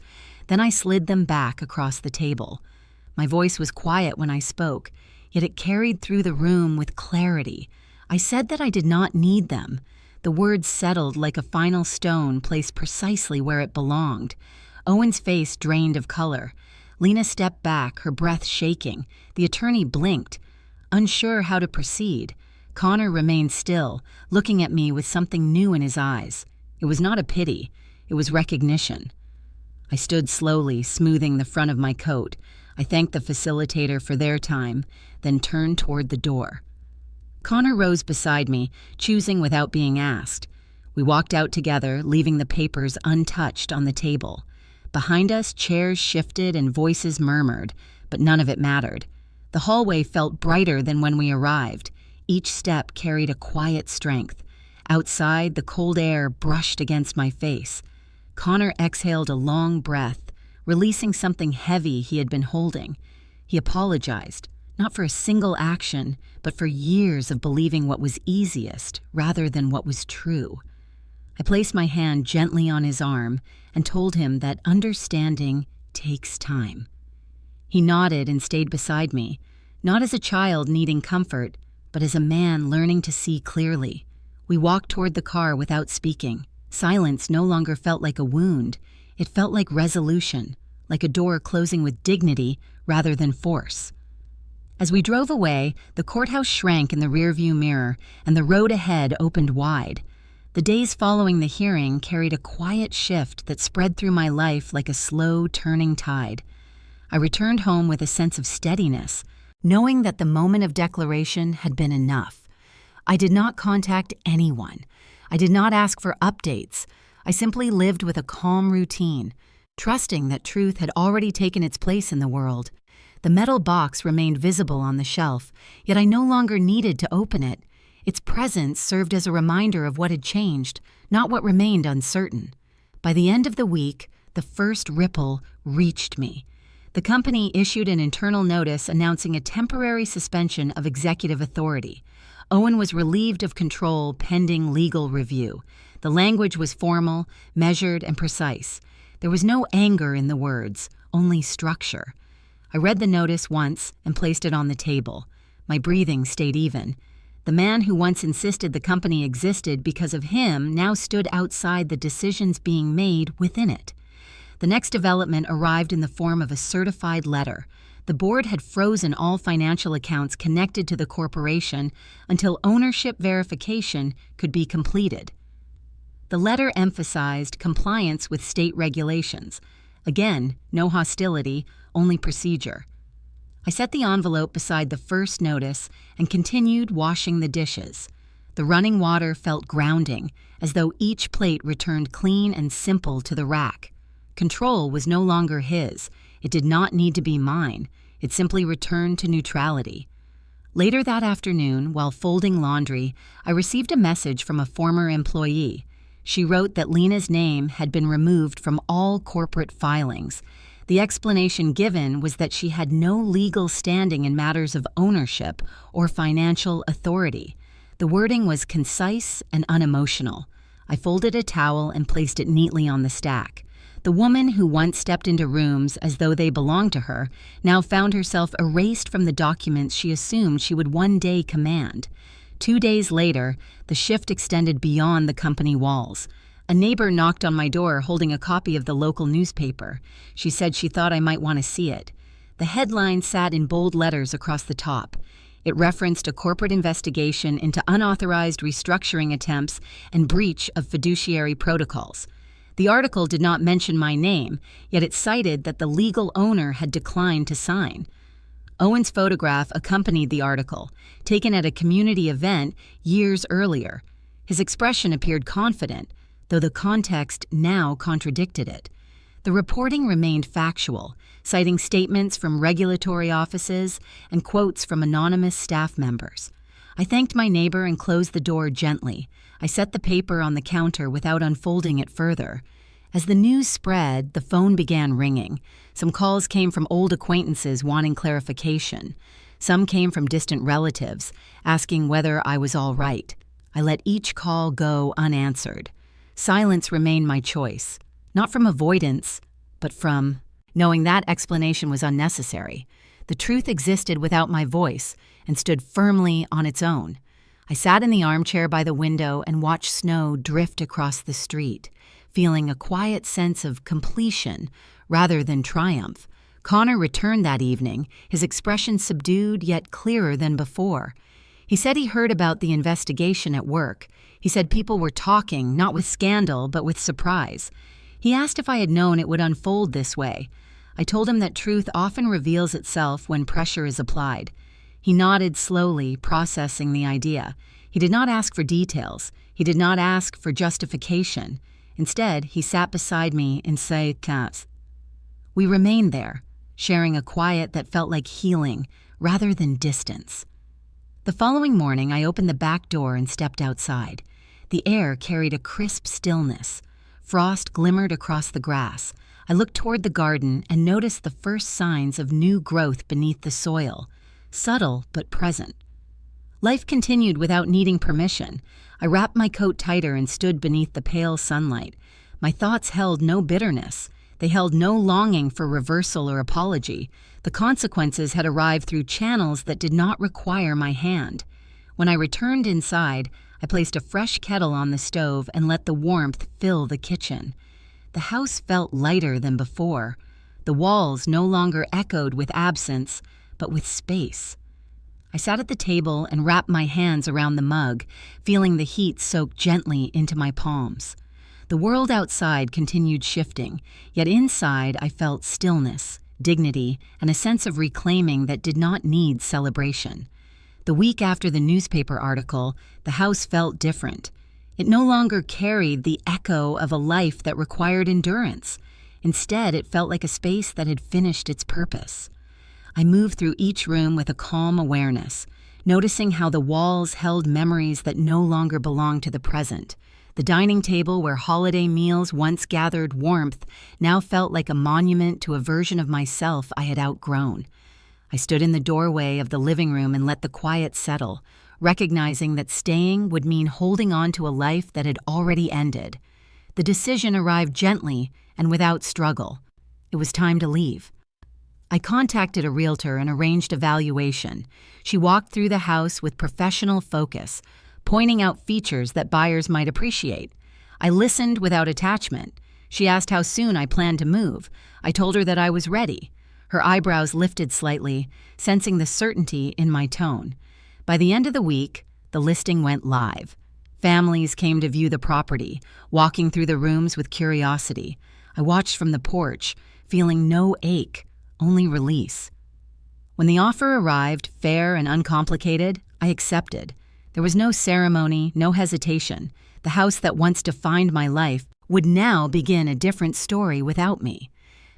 Then I slid them back across the table. My voice was quiet when I spoke, yet it carried through the room with clarity. I said that I did not need them. The words settled like a final stone placed precisely where it belonged. Owen's face drained of color. Lena stepped back, her breath shaking. The attorney blinked, unsure how to proceed. Connor remained still, looking at me with something new in his eyes. It was not a pity. It was recognition. I stood slowly, smoothing the front of my coat. I thanked the facilitator for their time, then turned toward the door. Connor rose beside me, choosing without being asked. We walked out together, leaving the papers untouched on the table. Behind us, chairs shifted and voices murmured, but none of it mattered. The hallway felt brighter than when we arrived. Each step carried a quiet strength. Outside, the cold air brushed against my face. Connor exhaled a long breath, releasing something heavy he had been holding. He apologized, not for a single action, but for years of believing what was easiest rather than what was true. I placed my hand gently on his arm and told him that understanding takes time. He nodded and stayed beside me, not as a child needing comfort, but as a man learning to see clearly. We walked toward the car without speaking. Silence no longer felt like a wound. It felt like resolution, like a door closing with dignity rather than force. As we drove away, the courthouse shrank in the rearview mirror, and the road ahead opened wide. The days following the hearing carried a quiet shift that spread through my life like a slow, turning tide. I returned home with a sense of steadiness, knowing that the moment of declaration had been enough. I did not contact anyone. I did not ask for updates. I simply lived with a calm routine, trusting that truth had already taken its place in the world. The metal box remained visible on the shelf, yet I no longer needed to open it. Its presence served as a reminder of what had changed, not what remained uncertain. By the end of the week, the first ripple reached me. The company issued an internal notice announcing a temporary suspension of executive authority. Owen was relieved of control pending legal review. The language was formal, measured, and precise. There was no anger in the words, only structure. I read the notice once and placed it on the table. My breathing stayed even. The man who once insisted the company existed because of him now stood outside the decisions being made within it. The next development arrived in the form of a certified letter. The board had frozen all financial accounts connected to the corporation until ownership verification could be completed. The letter emphasized compliance with state regulations. Again, no hostility, only procedure. I set the envelope beside the first notice and continued washing the dishes. The running water felt grounding, as though each plate returned clean and simple to the rack. Control was no longer his. It did not need to be mine. It simply returned to neutrality. Later that afternoon, while folding laundry, I received a message from a former employee. She wrote that Lena's name had been removed from all corporate filings. The explanation given was that she had no legal standing in matters of ownership or financial authority. The wording was concise and unemotional. I folded a towel and placed it neatly on the stack. The woman who once stepped into rooms as though they belonged to her now found herself erased from the documents she assumed she would one day command. 2 days later, the shift extended beyond the company walls. A neighbor knocked on my door holding a copy of the local newspaper. She said she thought I might want to see it. The headline sat in bold letters across the top. It referenced a corporate investigation into unauthorized restructuring attempts and breach of fiduciary protocols. The article did not mention my name, yet it cited that the legal owner had declined to sign. Owen's photograph accompanied the article, taken at a community event years earlier. His expression appeared confident, though the context now contradicted it. The reporting remained factual, citing statements from regulatory offices and quotes from anonymous staff members. I thanked my neighbor and closed the door gently. I set the paper on the counter without unfolding it further. As the news spread, the phone began ringing. Some calls came from old acquaintances wanting clarification. Some came from distant relatives, asking whether I was all right. I let each call go unanswered. Silence remained my choice, not from avoidance, but from knowing that explanation was unnecessary. The truth existed without my voice and stood firmly on its own. I sat in the armchair by the window and watched snow drift across the street, feeling a quiet sense of completion rather than triumph. Connor returned that evening, his expression subdued yet clearer than before. He said he heard about the investigation at work. He said people were talking, not with scandal, but with surprise. He asked if I had known it would unfold this way. I told him that truth often reveals itself when pressure is applied. He nodded slowly, processing the idea. He did not ask for details. He did not ask for justification. Instead, he sat beside me in silence. We remained there, sharing a quiet that felt like healing rather than distance. The following morning, I opened the back door and stepped outside. The air carried a crisp stillness. Frost glimmered across the grass. I looked toward the garden and noticed the first signs of new growth beneath the soil, subtle but present. Life continued without needing permission. I wrapped my coat tighter and stood beneath the pale sunlight. My thoughts held no bitterness. They held no longing for reversal or apology. The consequences had arrived through channels that did not require my hand. When I returned inside, I placed a fresh kettle on the stove and let the warmth fill the kitchen. The house felt lighter than before. The walls no longer echoed with absence, but with space. I sat at the table and wrapped my hands around the mug, feeling the heat soak gently into my palms. The world outside continued shifting, yet inside I felt stillness, dignity, and a sense of reclaiming that did not need celebration. The week after the newspaper article, the house felt different. It no longer carried the echo of a life that required endurance. Instead, it felt like a space that had finished its purpose. I moved through each room with a calm awareness, noticing how the walls held memories that no longer belonged to the present. The dining table where holiday meals once gathered warmth now felt like a monument to a version of myself I had outgrown. I stood in the doorway of the living room and let the quiet settle, recognizing that staying would mean holding on to a life that had already ended. The decision arrived gently and without struggle. It was time to leave. I contacted a realtor and arranged a valuation. She walked through the house with professional focus, pointing out features that buyers might appreciate. I listened without attachment. She asked how soon I planned to move. I told her that I was ready. Her eyebrows lifted slightly, sensing the certainty in my tone. By the end of the week, the listing went live. Families came to view the property, walking through the rooms with curiosity. I watched from the porch, feeling no ache, only release. When the offer arrived, fair and uncomplicated, I accepted. There was no ceremony, no hesitation. The house that once defined my life would now begin a different story without me.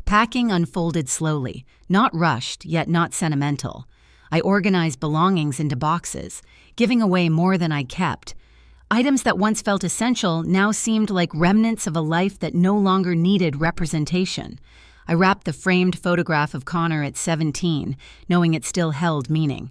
Packing unfolded slowly, not rushed, yet not sentimental. I organized belongings into boxes, giving away more than I kept. Items that once felt essential now seemed like remnants of a life that no longer needed representation. I wrapped the framed photograph of Connor at 17, knowing it still held meaning.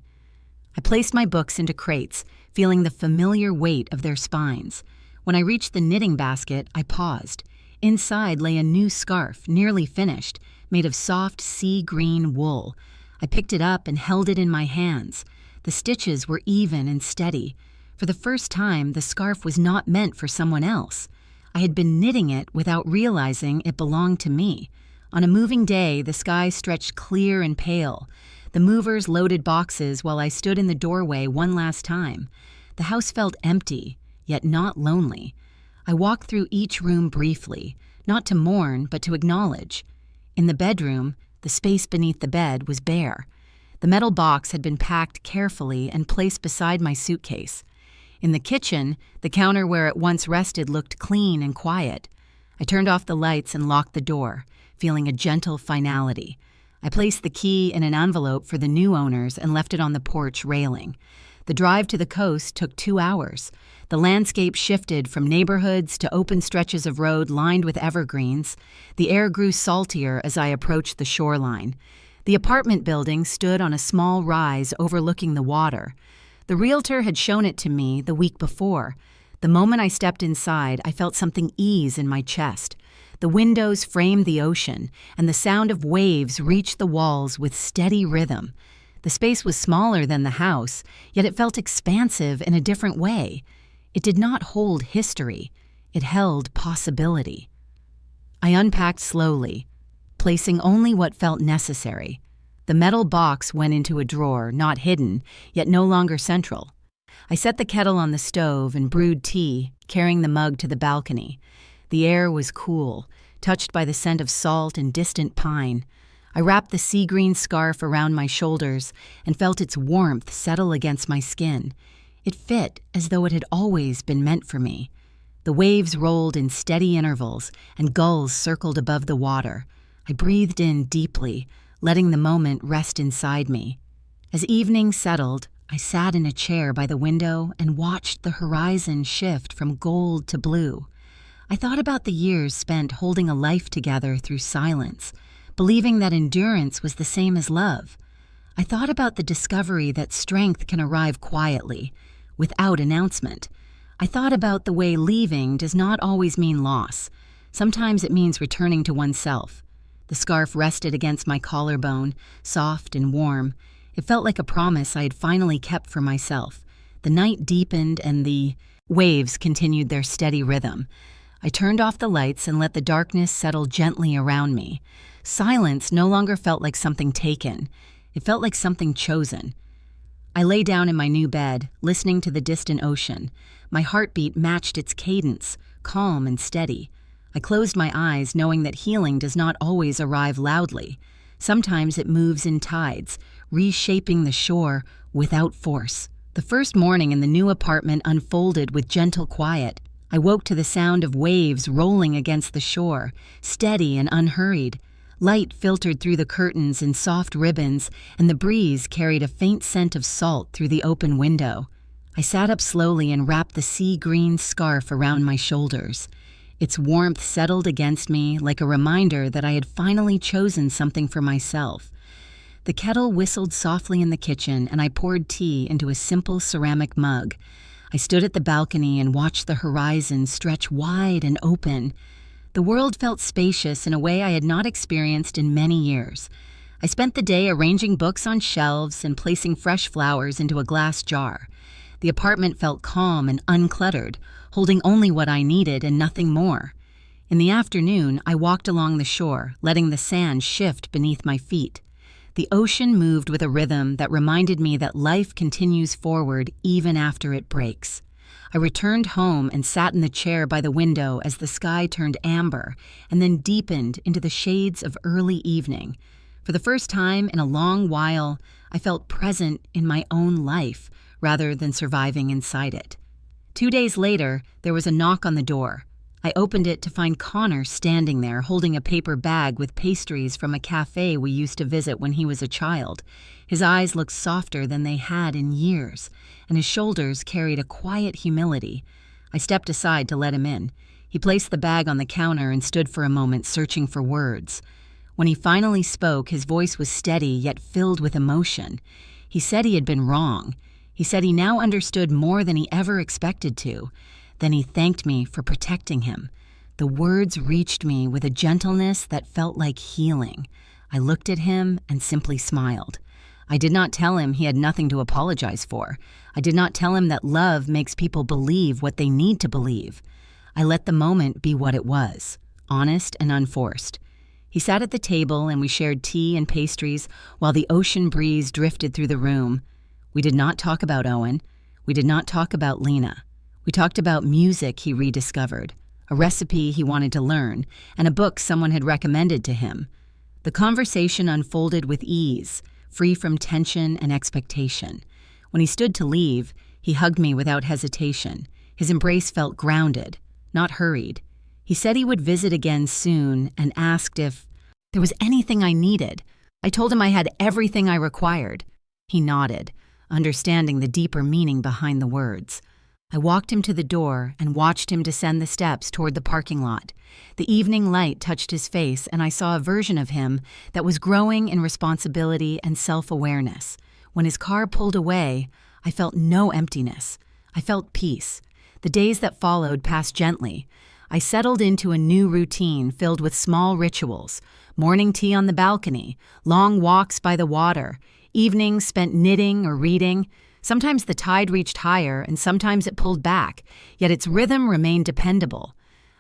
I placed my books into crates, feeling the familiar weight of their spines. When I reached the knitting basket, I paused. Inside lay a new scarf, nearly finished, made of soft sea green wool. I picked it up and held it in my hands. The stitches were even and steady. For the first time, the scarf was not meant for someone else. I had been knitting it without realizing it belonged to me. On a moving day, the sky stretched clear and pale. The movers loaded boxes while I stood in the doorway one last time. The house felt empty, yet not lonely. I walked through each room briefly, not to mourn, but to acknowledge. In the bedroom, the space beneath the bed was bare. The metal box had been packed carefully and placed beside my suitcase. In the kitchen, the counter where it once rested looked clean and quiet. I turned off the lights and locked the door, feeling a gentle finality. I placed the key in an envelope for the new owners and left it on the porch railing. The drive to the coast took 2 hours. The landscape shifted from neighborhoods to open stretches of road lined with evergreens. The air grew saltier as I approached the shoreline. The apartment building stood on a small rise overlooking the water. The realtor had shown it to me the week before. The moment I stepped inside, I felt something ease in my chest. The windows framed the ocean, and the sound of waves reached the walls with steady rhythm. The space was smaller than the house, yet it felt expansive in a different way. It did not hold history. It held possibility. I unpacked slowly, placing only what felt necessary. The metal box went into a drawer, not hidden, yet no longer central. I set the kettle on the stove and brewed tea, carrying the mug to the balcony. The air was cool, touched by the scent of salt and distant pine. I wrapped the sea green scarf around my shoulders and felt its warmth settle against my skin. It fit as though it had always been meant for me. The waves rolled in steady intervals, and gulls circled above the water. I breathed in deeply, letting the moment rest inside me. As evening settled, I sat in a chair by the window and watched the horizon shift from gold to blue. I thought about the years spent holding a life together through silence, believing that endurance was the same as love. I thought about the discovery that strength can arrive quietly, without announcement. I thought about the way leaving does not always mean loss. Sometimes it means returning to oneself. The scarf rested against my collarbone, soft and warm. It felt like a promise I had finally kept for myself. The night deepened and the waves continued their steady rhythm. I turned off the lights and let the darkness settle gently around me. Silence no longer felt like something taken. It felt like something chosen. I lay down in my new bed, listening to the distant ocean. My heartbeat matched its cadence, calm and steady. I closed my eyes, knowing that healing does not always arrive loudly. Sometimes it moves in tides, reshaping the shore without force. The first morning in the new apartment unfolded with gentle quiet. I woke to the sound of waves rolling against the shore, steady and unhurried. Light filtered through the curtains in soft ribbons, and the breeze carried a faint scent of salt through the open window. I sat up slowly and wrapped the sea-green scarf around my shoulders. Its warmth settled against me like a reminder that I had finally chosen something for myself. The kettle whistled softly in the kitchen, and I poured tea into a simple ceramic mug. I stood at the balcony and watched the horizon stretch wide and open. The world felt spacious in a way I had not experienced in many years. I spent the day arranging books on shelves and placing fresh flowers into a glass jar. The apartment felt calm and uncluttered, holding only what I needed and nothing more. In the afternoon, I walked along the shore, letting the sand shift beneath my feet. The ocean moved with a rhythm that reminded me that life continues forward even after it breaks. I returned home and sat in the chair by the window as the sky turned amber and then deepened into the shades of early evening. For the first time in a long while, I felt present in my own life rather than surviving inside it. 2 days later, there was a knock on the door. I opened it to find Connor standing there holding a paper bag with pastries from a cafe we used to visit when he was a child. His eyes looked softer than they had in years, and his shoulders carried a quiet humility. I stepped aside to let him in. He placed the bag on the counter and stood for a moment searching for words. When he finally spoke, his voice was steady yet filled with emotion. He said he had been wrong. He said he now understood more than he ever expected to. Then he thanked me for protecting him. The words reached me with a gentleness that felt like healing. I looked at him and simply smiled. I did not tell him he had nothing to apologize for. I did not tell him that love makes people believe what they need to believe. I let the moment be what it was, honest and unforced. He sat at the table and we shared tea and pastries while the ocean breeze drifted through the room. We did not talk about Owen. We did not talk about Lena. We talked about music he rediscovered, a recipe he wanted to learn, and a book someone had recommended to him. The conversation unfolded with ease, free from tension and expectation. When he stood to leave, he hugged me without hesitation. His embrace felt grounded, not hurried. He said he would visit again soon and asked if there was anything I needed. I told him I had everything I required. He nodded, understanding the deeper meaning behind the words. I walked him to the door and watched him descend the steps toward the parking lot. The evening light touched his face, and I saw a version of him that was growing in responsibility and self-awareness. When his car pulled away, I felt no emptiness. I felt peace. The days that followed passed gently. I settled into a new routine filled with small rituals: morning tea on the balcony, long walks by the water, evenings spent knitting or reading. Sometimes the tide reached higher and sometimes it pulled back, yet its rhythm remained dependable.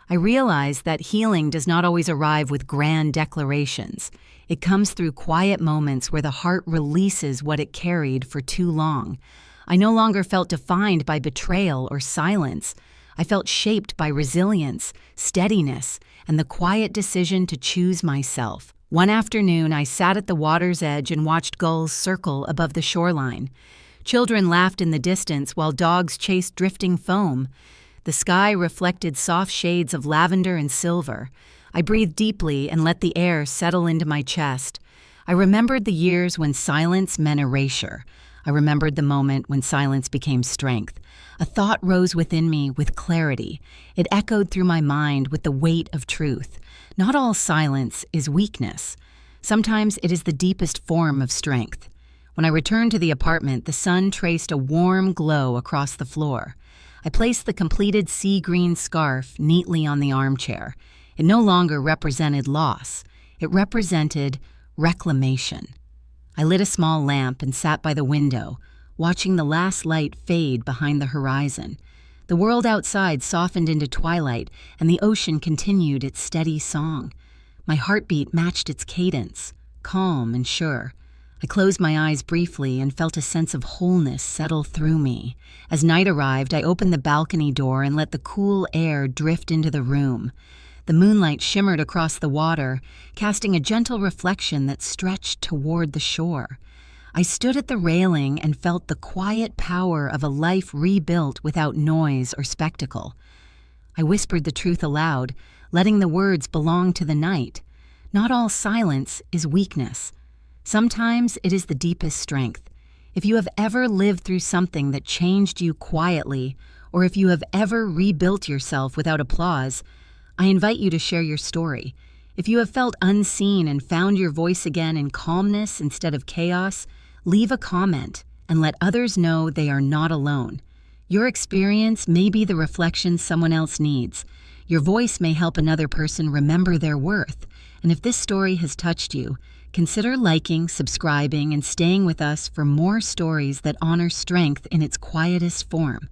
I realized that healing does not always arrive with grand declarations. It comes through quiet moments where the heart releases what it carried for too long. I no longer felt defined by betrayal or silence. I felt shaped by resilience, steadiness, and the quiet decision to choose myself. One afternoon, I sat at the water's edge and watched gulls circle above the shoreline. Children laughed in the distance while dogs chased drifting foam. The sky reflected soft shades of lavender and silver. I breathed deeply and let the air settle into my chest. I remembered the years when silence meant erasure. I remembered the moment when silence became strength. A thought rose within me with clarity. It echoed through my mind with the weight of truth. Not all silence is weakness. Sometimes it is the deepest form of strength. When I returned to the apartment, the sun traced a warm glow across the floor. I placed the completed sea green scarf neatly on the armchair. It no longer represented loss. It represented reclamation. I lit a small lamp and sat by the window, watching the last light fade behind the horizon. The world outside softened into twilight, and the ocean continued its steady song. My heartbeat matched its cadence, calm and sure. I closed my eyes briefly and felt a sense of wholeness settle through me. As night arrived, I opened the balcony door and let the cool air drift into the room. The moonlight shimmered across the water, casting a gentle reflection that stretched toward the shore. I stood at the railing and felt the quiet power of a life rebuilt without noise or spectacle. I whispered the truth aloud, letting the words belong to the night. Not all silence is weakness. Sometimes it is the deepest strength. If you have ever lived through something that changed you quietly, or if you have ever rebuilt yourself without applause, I invite you to share your story. If you have felt unseen and found your voice again in calmness instead of chaos, leave a comment and let others know they are not alone. Your experience may be the reflection someone else needs. Your voice may help another person remember their worth. And if this story has touched you, consider liking, subscribing, and staying with us for more stories that honor strength in its quietest form.